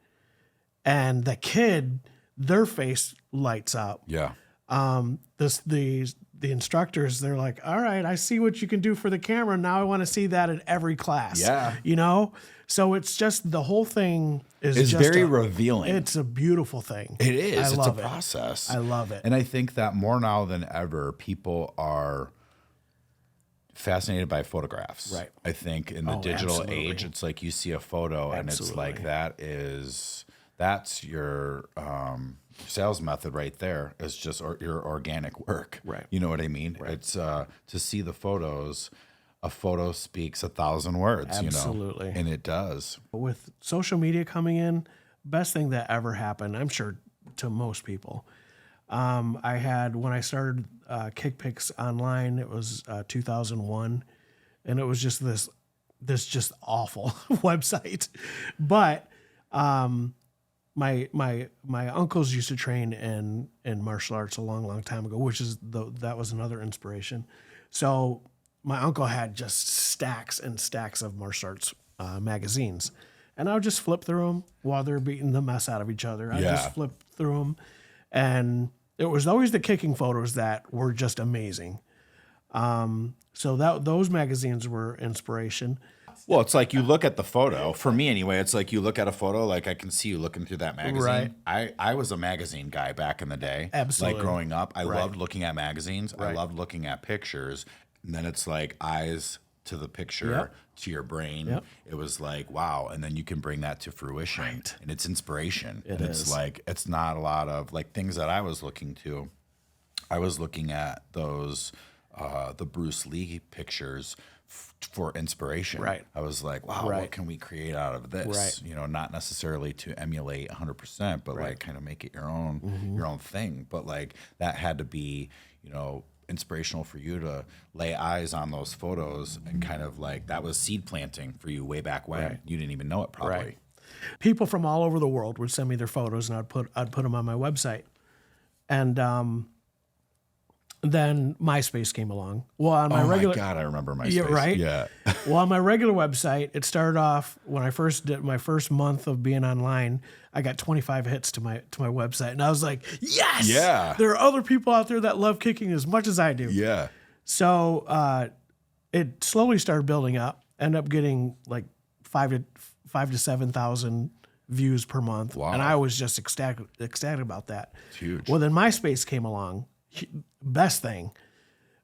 And the kid, their face lights up. Yeah. The instructors, they're like, all right, I see what you can do for the camera. Now I want to see that in every class. Yeah. So it's just, the whole thing is it's just very revealing. It's a beautiful thing. It is. It's a process. I love it. And I think that more now than ever, people are fascinated by photographs. Right. I think in the digital absolutely. age, it's like you see a photo and it's like that's your sales method right there. It's just your organic work. Right. You know what I mean? Right. It's to see the photos. A photo speaks 1,000 words. Absolutely. And it does. With social media coming in, best thing that ever happened, I'm sure, to most people. I had, when I started Kick Pics online, it was 2001, and it was just this just awful website. But my uncles used to train in martial arts a long time ago, that was another inspiration. So my uncle had just stacks and stacks of martial arts magazines, and I would just flip through them while they're beating the mess out of each other. I just flip through them, and it was always the kicking photos that were just amazing. So those magazines were inspiration. Well, it's like you look at the photo. For me, anyway, it's like you look at a photo. Like I can see you looking through that magazine. Right. I was a magazine guy back in the day. Absolutely. Like growing up, I loved looking at magazines. I loved looking at pictures. And then it's like eyes to the picture, Yep. to your brain. Yep. It was like, wow. And then you can bring that to fruition. Right. And it's inspiration. It and it's is. like, it's not a lot of like things that I was looking to. I was looking at those, the Bruce Lee pictures for inspiration. Right. I was like, wow, Right. what can we create out of this? Right. You know, not necessarily to emulate 100%, but like kind of make it your own thing. But like that had to be, you know, inspirational for you to lay eyes on those photos and kind of like that was seed planting for you way back when. Right. You didn't even know it probably. Right. People from all over the world would send me their photos, and I'd put them on my website. And then MySpace came along. Well, on my regular, my God, I remember MySpace. Yeah, right? Yeah. well, on my regular website, it started off when I first did my first month of being online. I got 25 hits to my website, and I was like, yes, Yeah. there are other people out there that love kicking as much as I do. Yeah. So it slowly started building up. Ended up getting like 5,000 to 7,000 views per month, Wow. and I was just ecstatic about that. It's huge. Well, then MySpace came along, best thing.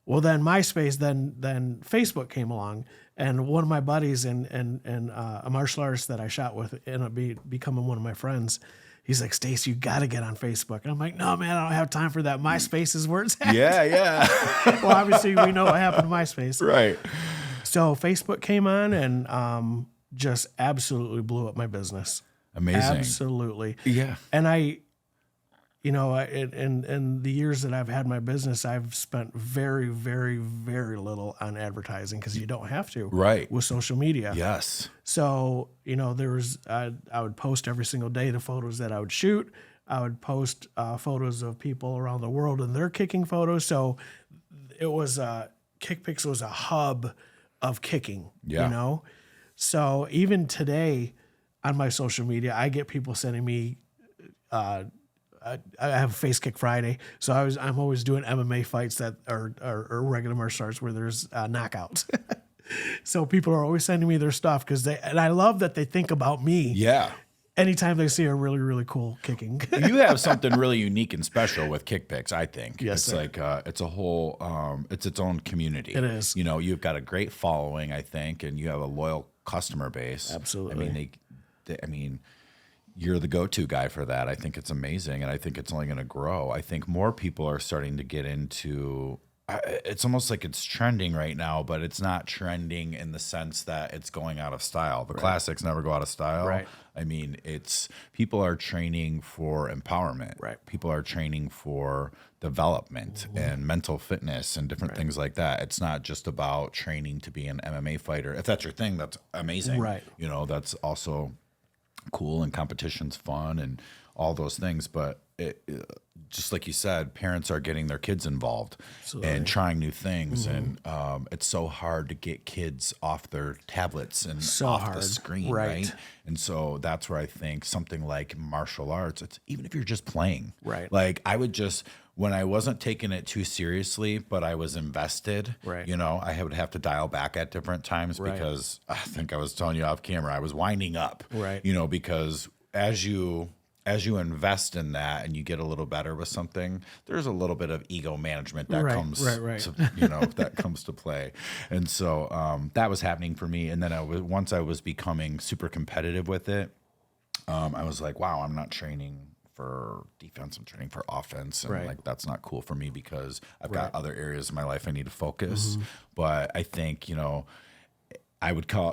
Well, then MySpace, then Facebook came along, and one of my buddies and a martial artist that I shot with ended up becoming one of my friends. He's like, Stace, you got to get on Facebook. And I'm like, no, man, I don't have time for that. MySpace is where it's at. Yeah. Yeah. Well, obviously, we know what happened to MySpace. Right. So Facebook came on and just absolutely blew up my business. Amazing. Absolutely. Yeah. And I, you know, in the years that I've had my business, I've spent very, very, very little on advertising because you don't have to. Right. With social media. Yes. So, you know, I would post every single day the photos that I would shoot. I would post photos of people around the world and their kicking photos. So it was, KickPix was a hub of kicking, Yeah. you know? So even today on my social media, I get people sending me, I have Face Kick Friday, so I'm always doing MMA fights that are regular martial arts where there's knockouts. So people are always sending me their stuff and I love that they think about me. Yeah. Anytime they see a really, really cool kicking. You have something really unique and special with KickPix, I think. Yes, it's sir. like it's a whole it's its own community. It is. You know, you've got a great following, I think, and you have a loyal customer base. Absolutely. I mean, I mean, you're the go-to guy for that. I think it's amazing, and I think it's only going to grow. I think more people are starting to get into. It's almost like it's trending right now, but it's not trending in the sense that it's going out of style. The classics never go out of style. Right. I mean, it's people are training for empowerment. Right. People are training for development and mental fitness and different things like that. It's not just about training to be an MMA fighter. If that's your thing, that's amazing. Right. You know, that's also cool, and competition's fun and all those things. But just like you said, parents are getting their kids involved and trying new things. And it's so hard to get kids off their tablets and off the screen, right? And so that's where I think something like martial arts, it's even if you're just playing, Right. like I would just, when I wasn't taking it too seriously, but I was invested, Right. you know, I would have to dial back at different times Right. because I think I was telling you off camera, I was winding up, Right. you know, because as you invest in that and you get a little better with something, there's a little bit of ego management that comes to, you know, that comes to play. And so that was happening for me. And then once I was becoming super competitive with it, I was like, wow, I'm not training for defense, I'm training for offense. And like, that's not cool for me because I've got other areas in my life I need to focus. But I think, you know, I would call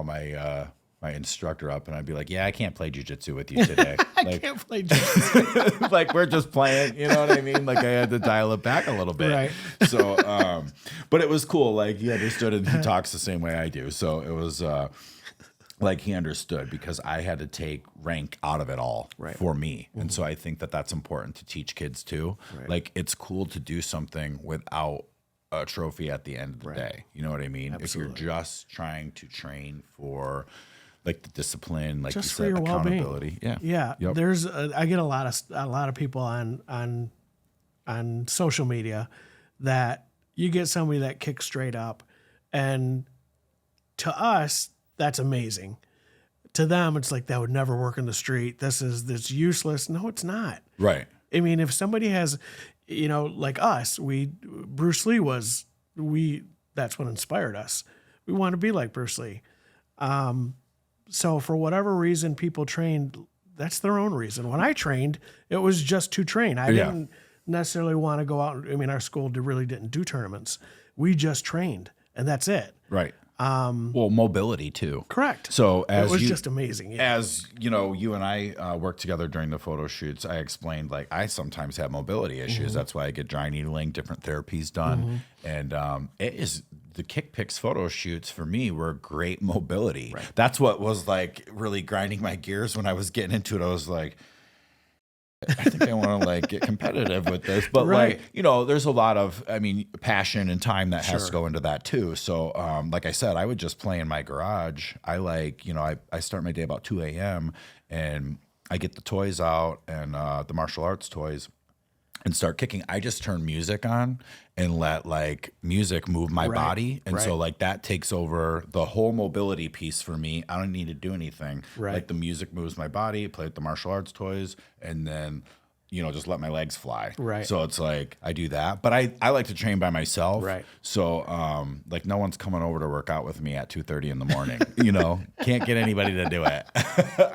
my, my instructor up and I'd be like, yeah, I can't play jujitsu with you today. I can't play jiu-jitsu. Like we're just playing, you know what I mean? Like I had to dial it back a little bit. Right. So, but it was cool. Like he understood and he talks the same way I do. So it was, like he understood because I had to take rank out of it all for me. And so I think that that's important to teach kids too. Like it's cool to do something without a trophy at the end of the day. You know what I mean? Absolutely. If you're just trying to train for like the discipline, like Just you for said, your accountability. well-being. Yeah. Yeah. Yep. There's I get a lot of people on social media that you get somebody that kicks straight up, and to us that's amazing. To them, it's like that would never work in the street. This useless. No, it's not. Right. I mean, if somebody has, you know, like us, Bruce Lee was that's what inspired us. We want to be like Bruce Lee. So for whatever reason people trained, that's their own reason. When I trained, it was just to train. I didn't necessarily want to go out. I mean, our school really didn't do tournaments. We just trained, and that's it. Right. Well, mobility too. Correct. So it was just amazing. Yeah. As you know, you and I worked together during the photo shoots. I explained like I sometimes have mobility issues. That's why I get dry needling, different therapies done, and the Kick Picks photo shoots for me were great mobility. Right. That's what was like really grinding my gears when I was getting into it. I was like, I think I want to like get competitive with this, but like, you know, there's a lot of, I mean, passion and time that has to go into that too. So, like I said, I would just play in my garage. I like, you know, I start my day about 2 a.m. and I get the toys out and the martial arts toys and start kicking. I just turn music on and let like music move my body. And so like that takes over the whole mobility piece for me. I don't need to do anything. Like the music moves my body, play with the martial arts toys, and then, you know, just let my legs fly. So it's like I do that. But I like to train by myself. So like no one's coming over to work out with me at 2:30 in the morning. You know, can't get anybody to do it.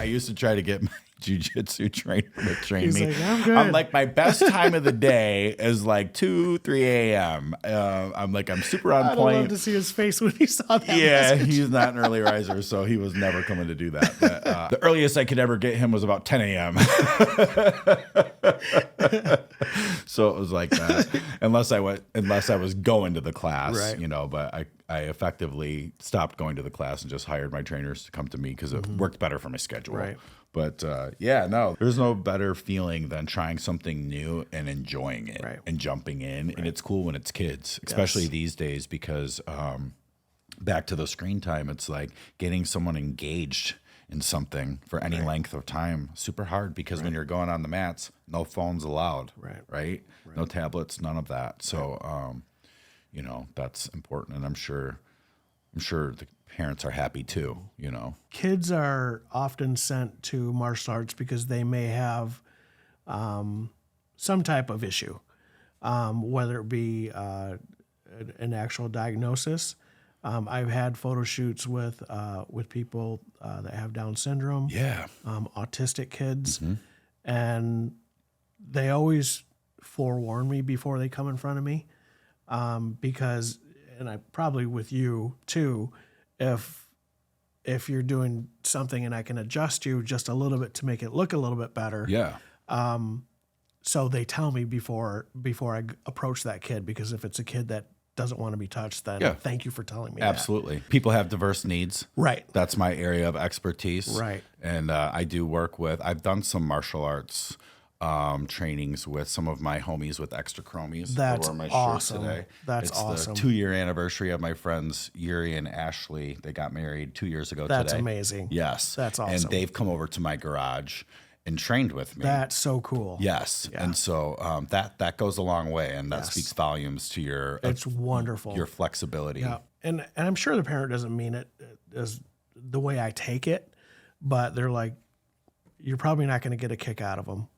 I used to try to get my jiu-jitsu trainer to train me. Like, I'm good. I'm like, my best time of the day is like 3 a.m. I'm like, I'm super on point. I'd love to see his face when he saw that. Yeah, message. he's not an early riser, so he was never coming to do that. But, the earliest I could ever get him was about 10 a.m. So it was like that, unless I was going to the class, you know. But I effectively stopped going to the class and just hired my trainers to come to me because it worked better for my schedule. But yeah, no, there's no better feeling than trying something new and enjoying it and jumping in. And it's cool when it's kids, especially these days, because back to the screen time, it's like getting someone engaged in something for any length of time, super hard, because when you're going on the mats, no phones allowed, right? No tablets, none of that. So, you know, that's important. And I'm sure the parents are happy too, you know. Kids are often sent to martial arts because they may have some type of issue, whether it be an actual diagnosis. I've had photo shoots with people that have Down syndrome, autistic kids, and they always forewarn me before they come in front of me, because, and I probably with you too, if you're doing something and I can adjust you just a little bit to make it look a little bit better. So they tell me before I approach that kid, because if it's a kid that doesn't want to be touched, then thank you for telling me. Absolutely. People have diverse needs. That's my area of expertise. And I do work with, I've done some martial arts trainings with some of my homies with extra chromies. That's my awesome. Shirt today. That's it's awesome. The 2-year anniversary of my friends Yuri and Ashley. They got married 2 years ago That's today. amazing. Yes. That's awesome. And they've come over to my garage and trained with me. That's so cool. Yes. And so that goes a long way, and that speaks volumes to your it's wonderful. Your flexibility. And I'm sure the parent doesn't mean it as the way I take it, but they're like, you're probably not going to get a kick out of them.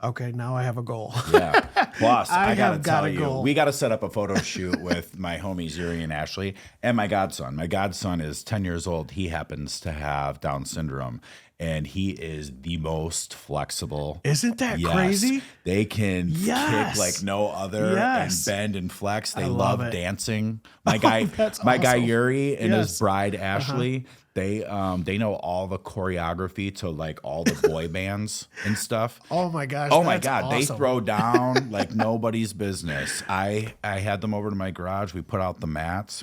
Okay, now I have a goal. Plus, I gotta tell you, goal. we got to set up a photo shoot with my homies Yuri and Ashley and my godson. My godson is 10 years old. He happens to have Down syndrome, and he is the most flexible. Isn't that crazy? They can kick like no other and bend and flex. They love dancing. My guy Yuri and his bride Ashley. They know all the choreography to like all the boy bands and stuff. Oh my gosh! Oh my God! Awesome. They throw down like nobody's business. I had them over to my garage. We put out the mats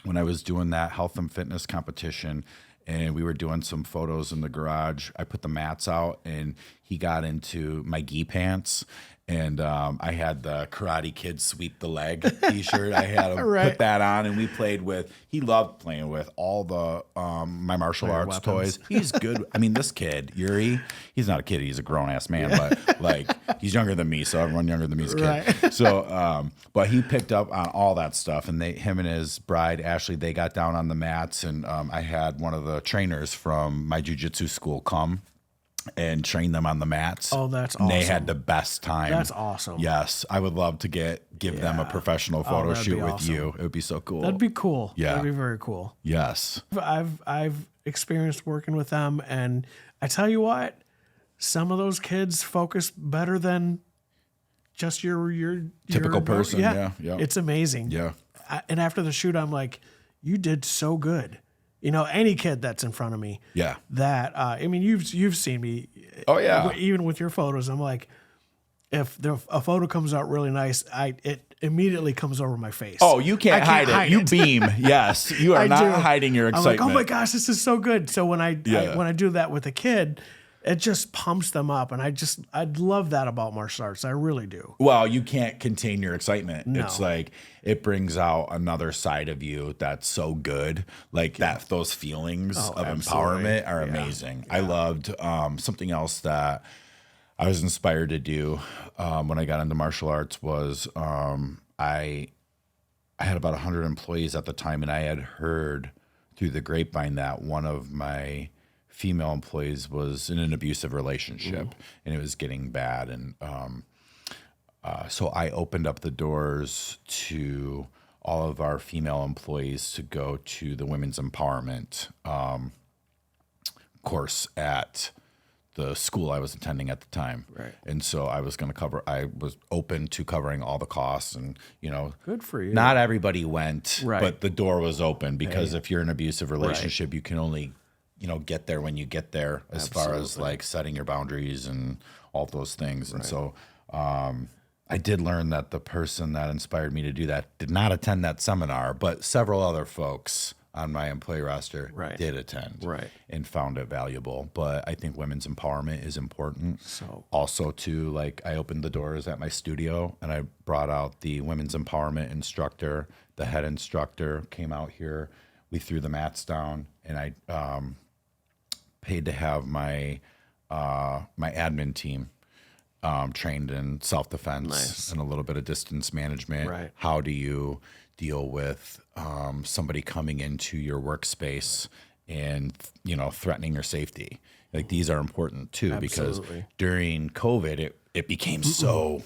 when I was doing that health and fitness competition, and we were doing some photos in the garage. I put the mats out, and he got into my gi pants. And I had the Karate Kid Sweep the Leg t-shirt. I had him put that on, and we played with, he loved playing with all the my martial arts toys. He's good. I mean, this kid, Yuri, he's not a kid. He's a grown-ass man, but like he's younger than me, so everyone younger than me is a kid. So, but he picked up on all that stuff, and him and his bride, Ashley, they got down on the mats, and I had one of the trainers from my jiu-jitsu school come. and train them on the mats. Oh, that's And they awesome. had the best time. That's awesome. Yes, I would love to give them a professional photo that'd shoot be with awesome. you. It would be so cool. That'd be cool. Yeah. That'd be very cool. Yes. I've experienced working with them, and I tell you what, some of those kids focus better than just your Typical person, yeah. It's amazing. Yeah. And after the shoot, I'm like, you did so good. You know, any kid that's in front of me. Yeah. That I mean, you've seen me. Oh, yeah. Even with your photos, I'm like, if a photo comes out really nice, it immediately comes over my face. Oh, you can't hide it. You beam. Yes. You are I not do. hiding your I'm excitement. like, oh my gosh, this is so good. So when I Yeah. when I do that with a kid, it just pumps them up, and I love that about martial arts. I really do. Well, you can't contain your excitement. No. It's like it brings out another side of you that's so good. Like that, those feelings of absolutely. empowerment are amazing. I loved something else that I was inspired to do when I got into martial arts was I had about 100 employees at the time, and I had heard through the grapevine that one of my female employees was in an abusive relationship and it was getting bad. And so I opened up the doors to all of our female employees to go to the women's empowerment course at the school I was attending at the time. Right. And so I was open to covering all the costs, and, you know, Good for you. not everybody went, Right. but the door was open because if you're in an abusive relationship, you can only, get there when you get there as far as like setting your boundaries and all those things. And so I did learn that the person that inspired me to do that did not attend that seminar, but several other folks on my employee roster did attend and found it valuable. But I think women's empowerment is important. So Also, too, like I opened the doors at my studio and I brought out the women's empowerment instructor. The head instructor came out here. We threw the mats down, and I paid to have my my admin team trained in self-defense and a little bit of distance management. Right. How do you deal with somebody coming into your workspace and threatening your safety? Like these are important too, because during COVID it became so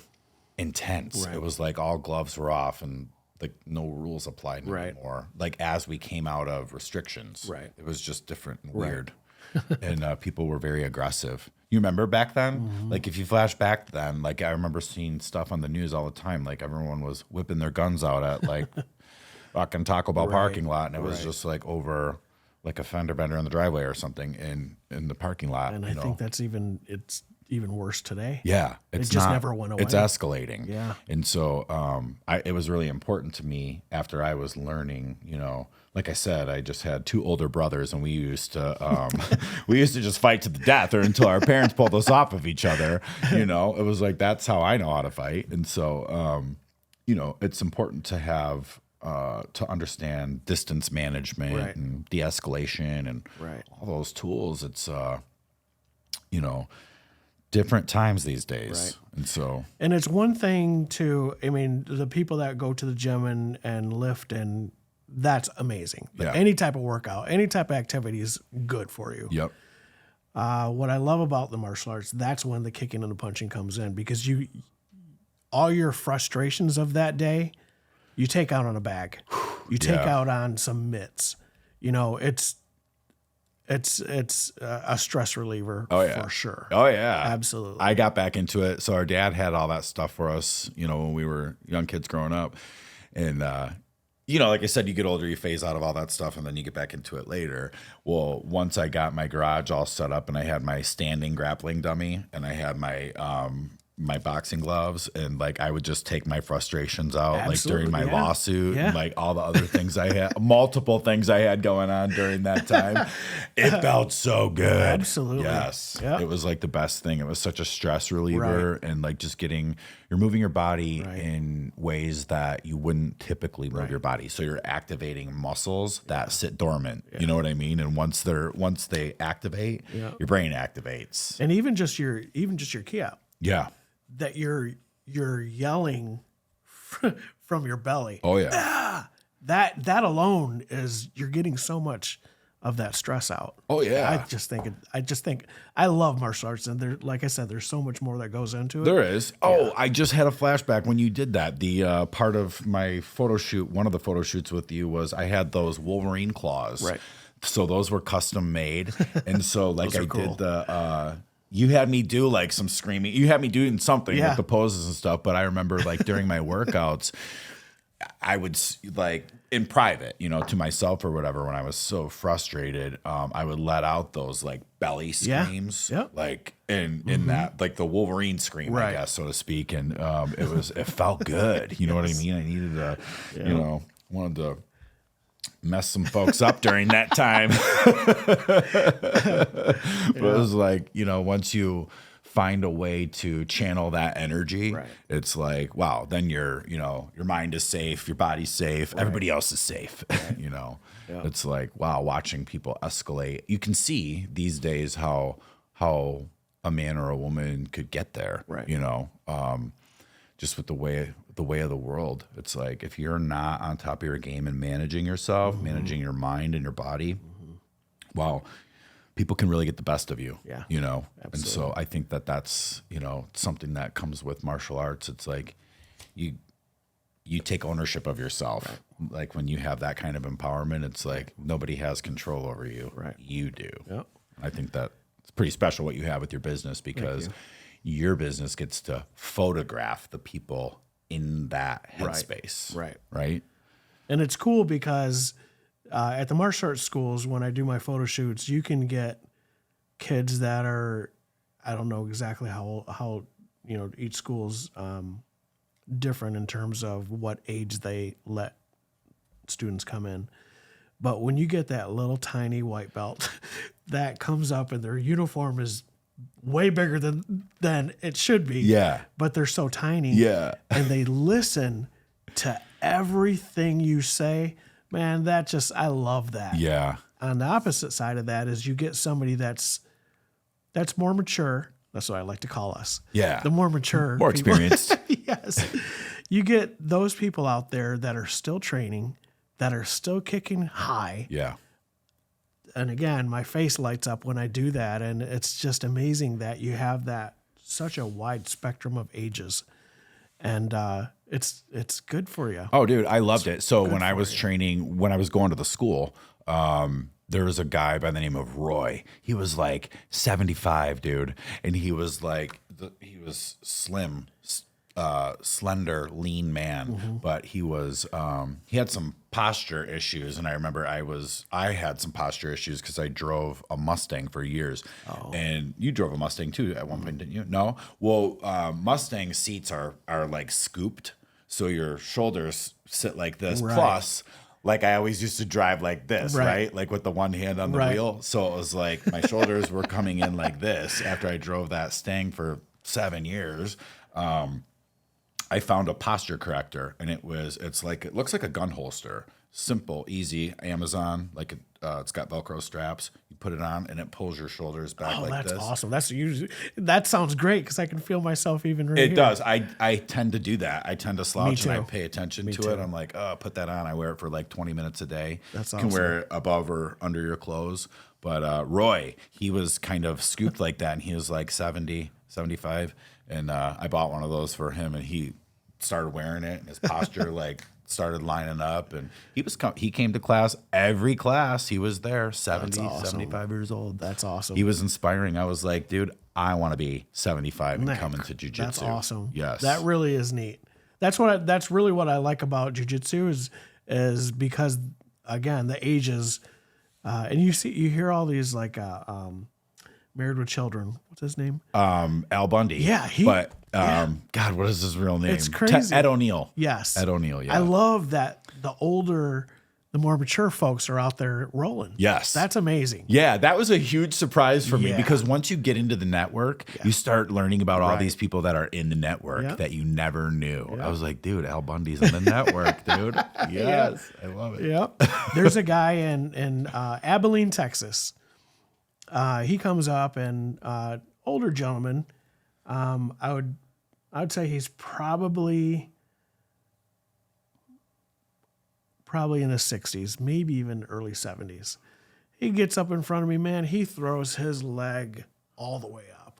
intense. It was like all gloves were off and like no rules applied anymore. Like as we came out of restrictions, it was just different and weird. And people were very aggressive. You remember back then? Like if you flash back then, like I remember seeing stuff on the news all the time. Like everyone was whipping their guns out at like fucking Taco Bell parking lot, and it was just like over like a fender bender in the driveway or something in the parking lot. and I think it's even worse today. Yeah, It just never went away. It's escalating. Yeah. And so it was really important to me after I was learning, like I said, I just had two older brothers, and we used to just fight to the death or until our parents pulled us off of each other. It was like, that's how I know how to fight. And so, it's important to have to understand distance management and de-escalation and all those tools. It's, different times these days. And so, And it's one thing the people that go to the gym and lift, and that's amazing. But any type of workout, any type of activity is good for you. Yep. What I love about the martial arts, that's when the kicking and the punching comes in, because all your frustrations of that day, you take out on a bag. You take out on some mitts. It's a stress reliever for sure. Oh yeah, absolutely. I got back into it. So our dad had all that stuff for us, when we were young kids growing up, and like I said, you get older, you phase out of all that stuff, and then you get back into it later. Well, once I got my garage all set up, and I had my standing grappling dummy, and I had my my boxing gloves, and like I would just take my frustrations out like during my lawsuit and like all the other things I had, multiple things I had going on during that time. It felt so good. Absolutely. Yes. Yep. It was like the best thing. It was such a stress reliever and like just you're moving your body in ways that you wouldn't typically move your body. So you're activating muscles that sit dormant. You know what I mean? And once they activate, your brain activates. And even just your key out. Yeah. That you're yelling from your belly. Oh yeah. That alone is, you're getting so much of that stress out. Oh, yeah. I just think I love martial arts, and there, like I said, there's so much more that goes into it. There is. Oh, I just had a flashback when you did that. The part of my photo shoot, one of the photo shoots with you was I had those Wolverine claws. Right. So those were custom made. And so like I cool. did you had me do like some screaming. You had me doing something Yeah. with the poses and stuff. But I remember like during my workouts, I would like in private, to myself or whatever, when I was so frustrated, I would let out those like belly screams, Yep. like in that, like the Wolverine scream, I Right. guess, so to speak. And it felt good. You know what I mean? I needed to, wanted to mess some folks up during that time. But it was like, once you find a way to channel that energy, Right. it's like, wow, then your mind is safe, your body's safe, everybody else is safe. It's like, wow, watching people escalate. You can see these days how a man or a woman could get there. Right. Just with the way of the world. It's like if you're not on top of your game and managing yourself, managing your mind and your body, wow, people can really get the best of you. Yeah. And so I think that's something that comes with martial arts. It's like you take ownership of yourself. Right. Like when you have that kind of empowerment, it's like nobody has control over you. Right. You do. Yep. I think that it's pretty special what you have with your business, because your business gets to photograph the people in that headspace. Right. And it's cool because at the martial arts schools, when I do my photo shoots, you can get kids that are, I don't know exactly how each school's different in terms of what age they let students come in. But when you get that little tiny white belt that comes up and their uniform is way bigger than it should be. Yeah. But they're so tiny. Yeah. And they listen to everything you say. Man, I love that. Yeah. On the opposite side of that is you get somebody that's more mature. That's what I like to call us. Yeah. The more mature. More people. experienced. Yes. You get those people out there that are still training, that are still kicking high. Yeah. And again, my face lights up when I do that. And it's just amazing that you have such a wide spectrum of ages. And it's good for you. Oh, dude, I loved it. So when I was training, when I was going to the school, there was a guy by the name of Roy. He was like 75, dude. And he was like, he was slim, slender, lean man, but he had some posture issues. And I remember I had some posture issues because I drove a Mustang for years. And you drove a Mustang too at one point, didn't you? No. Well, Mustang seats are like scooped, so your shoulders sit like this. Right. Plus, like I always used to drive like this, right? Like with the one hand on the wheel. So it was like my shoulders were coming in like this after I drove that Stang for 7 years. I found a posture corrector, and it looks like a gun holster. Simple, easy, Amazon, like it's got Velcro straps. You put it on, and it pulls your shoulders back like this. That's awesome. That sounds great because I can feel myself even right It here. does. I tend to do that. I tend to slouch and I too. pay attention to too. it. I'm like, oh, put that on. I wear it for like 20 minutes a day. That's You can awesome. wear it above or under your clothes. But Roy, he was kind of scooped like that, and he was like 70, 75. And I bought one of those for him, and he started wearing it, and his posture like started lining up. And he came to class, every class he was there, 70, awesome. 75 years old. That's awesome. He was inspiring. I was like, dude, I want to be 75 and Nick, come into jiu-jitsu. That's awesome. Yes. That really is neat. That's really what I like about jiu-jitsu is because again, the ages, and you hear all these like, Married with Children. What's his name? Al Bundy. Yeah, God, what is his real name? It's crazy. Ed O'Neill. Yes. Ed O'Neill, yeah. I love that the more mature folks are out there rolling. Yes. That's amazing. Yeah, that was a huge surprise for me Yeah. because once you get into the network, you start learning about all Right. these people that are in the network Yeah. that you never knew. I was like, dude, Al Bundy's in the network, dude. Yes. I love it. Yep. There's a guy in Abilene, Texas. He comes up and older gentleman. I would say he's probably in his 60s, maybe even early 70s. He gets up in front of me, man. He throws his leg all the way up.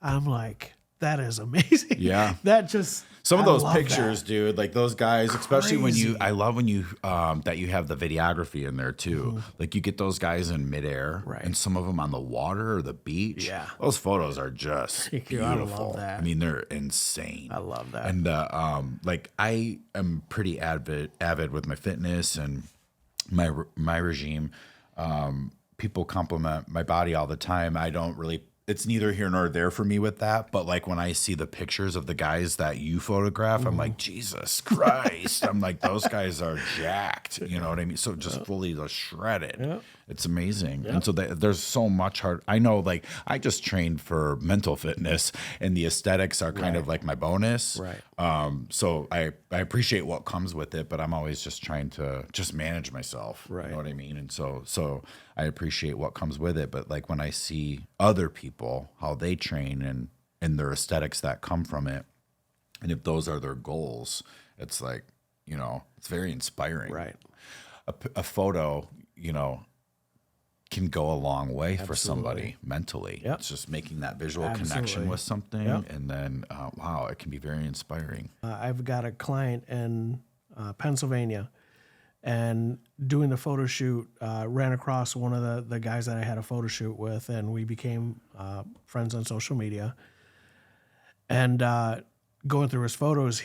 I'm like, that is amazing. Yeah. That just some of I those love pictures, that. dude, like those guys, especially when Crazy. I love when you that you have the videography in there too. Like you get those guys in midair, Right. and some of them on the water or the beach. Yeah. Those photos are just I beautiful. love that. I mean, they're insane. I love that. And like I am pretty avid with my fitness and my regime. People compliment my body all the time. I don't really. It's neither here nor there for me with that. But like when I see the pictures of the guys that you photograph, I'm like, Jesus Christ. I'm like, those guys are jacked. You know what I mean? So just fully shredded. Yep. It's amazing. And so there's so much hard. I know, like, I just trained for mental fitness, and the aesthetics are kind of like my bonus. Right. So I appreciate what comes with it, but I'm always just trying to just manage myself. Right. You know what I mean? And so I appreciate what comes with it. But like when I see other people, how they train and their aesthetics that come from it, and if those are their goals, it's like, you know, it's very inspiring. Right. A photo, you know, can go a long way for somebody mentally. Yep. It's just making that visual Absolutely. connection with something. Yep. And then, wow, it can be very inspiring. I've got a client in Pennsylvania, and doing the photo shoot, ran across one of the guys that I had a photo shoot with, and we became friends on social media. And going through his photos,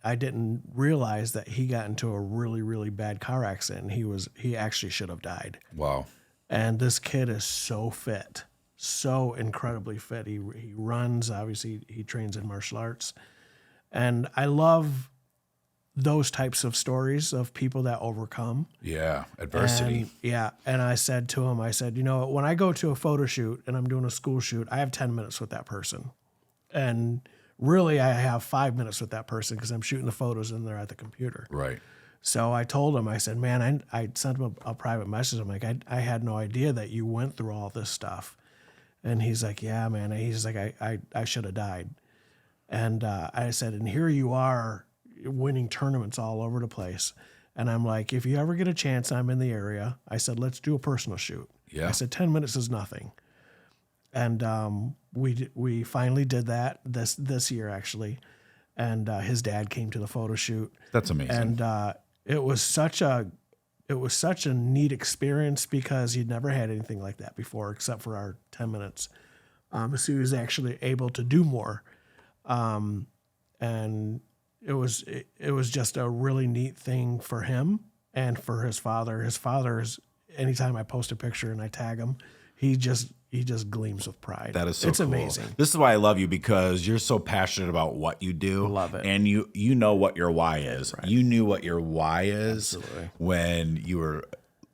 I didn't realize that he got into a really, really bad car accident. He actually should have died. Wow. And this kid is so fit, so incredibly fit. He runs, obviously he trains in martial arts. And I love those types of stories of people that overcome. Yeah. Adversity. And I said to him, I said, you know, when I go to a photo shoot and I'm doing a school shoot, I have 10 minutes with that person. And really I have 5 minutes with that person because I'm shooting the photos and they're at the computer. Right. So I told him, I said, man, I sent him a private message. I'm like, I had no idea that you went through all this stuff. And he's like, yeah, man. He's like, I should have died. And I said, and here you are winning tournaments all over the place. And I'm like, if you ever get a chance, I'm in the area. I said, let's do a personal shoot. Yeah. I said, 10 minutes is nothing. And we finally did that this year, actually. And his dad came to the photo shoot. That's amazing. And it was such a neat experience because he'd never had anything like that before, except for our 10 minutes. So he was actually able to do more. And it was just a really neat thing for him and for his father. His father's, anytime I post a picture and I tag him, he just gleams with pride. That is so it's cool. amazing. This is why I love you, because you're so passionate about what you do. Love it. And you know what your why is. Right. You knew what your why is Absolutely. when you were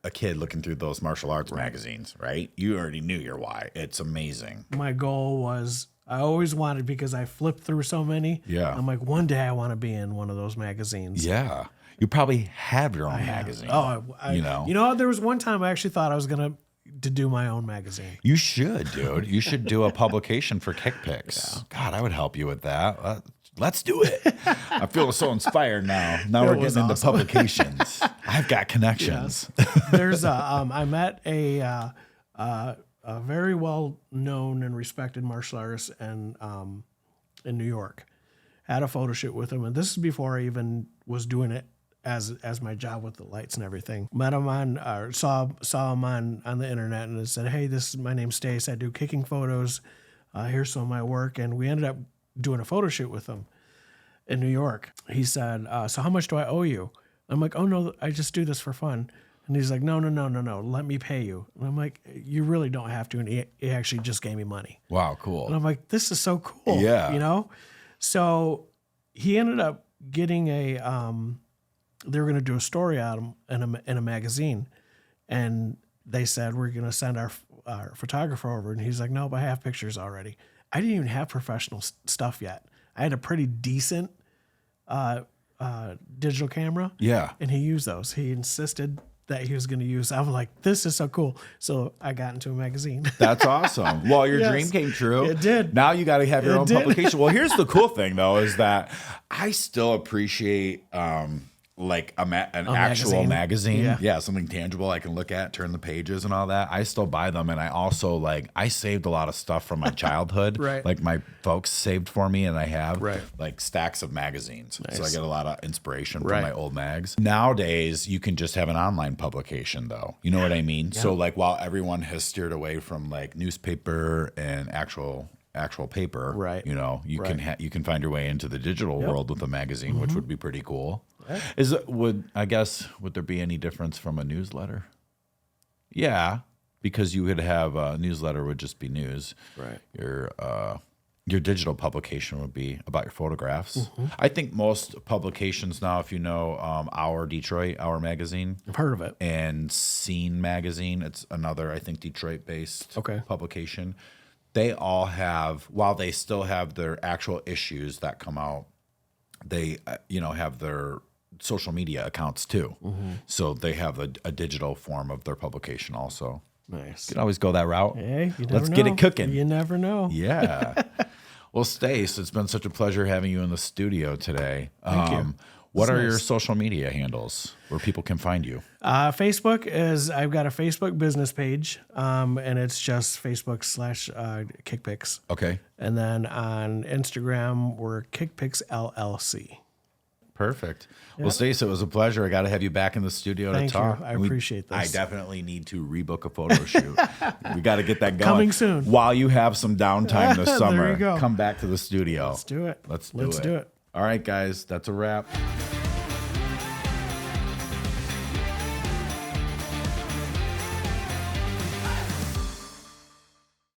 a kid looking through those martial arts magazines, right? You already knew your why. It's amazing. My goal was, I always wanted, because I flipped through so many. Yeah. I'm like, one day I want to be in one of those magazines. Yeah. You probably have your own magazine. Oh, you know. You know, there was one time I actually thought I was gonna do my own magazine. You should, dude. You should do a publication for Kick Pics. God, I would help you with that. Let's do it. I feel so inspired now. Now we're was getting into awesome. publications. I've got connections. There's I met a very well known and respected martial artist in New York. Had a photo shoot with him, and this is before I even was doing it as my job with the lights and everything. Met him saw him on the internet, and said, "Hey, my name's Stace. I do kicking photos. Here's some of my work." And we ended up doing a photo shoot with him in New York. He said, "So how much do I owe you?" I'm like, "Oh no, I just do this for fun." And he's like, no, let me pay you. And I'm like, you really don't have to. And he actually just gave me money. Wow, cool. And I'm like, this is so cool. Yeah. You know? So he ended up getting they were going to do a story on him in a magazine. And they said, we're going to send our photographer over. And he's like, no, but I have pictures already. I didn't even have professional stuff yet. I had a pretty decent digital camera. Yeah. And he used those. He insisted that he was going to use. I'm like, this is so cool. So I got into a magazine. That's awesome. Well, your Yes. dream came true. It did. Now you got to have your It own did. publication. Well, here's the cool thing, though, is that I still appreciate like an actual magazine. Yeah. Something tangible I can look at, turn the pages and all that. I still buy them, and I also like I saved a lot of stuff from my childhood. Right. Like my folks saved for me, and I have Right. like stacks of magazines. So I Nice. get a lot of inspiration from Right. my old mags. Nowadays, you can just have an online publication though. You know what I mean? So like while everyone has steered away from like newspaper and actual paper, Right. you know, you can find your way into the digital world with a magazine, which would be pretty cool. Would there be any difference from a newsletter? Yeah, because you would have a newsletter would just be news. Right. Your digital publication would be about your photographs. I think most publications now, if you know Our magazine, I've heard of it. and Scene magazine, it's another I think Detroit-based Okay. publication. They all have, while they still have their actual issues that come out, they have their social media accounts too. So they have a digital form of their publication also. Nice. You can always go that route. Hey, you never Let's get know. it cooking. You never know. Yeah. Well, Stace, it's been such a pleasure having you in the studio today. Thank you. What It's are your nice. social media handles where people can find you? Facebook is, I've got a Facebook business page, and it's just Facebook / KickPicks. Okay. And then on Instagram, we're KickPicks LLC. Perfect. Well, Stace, it was a pleasure. I got to have you back in the studio Thank to you. talk. I appreciate this. I definitely need to rebook a photo shoot. We got to get that going. Coming soon. While you have some downtime this There summer, you go. come back to the studio. Let's do it. Let's do it. All right, guys, that's a wrap.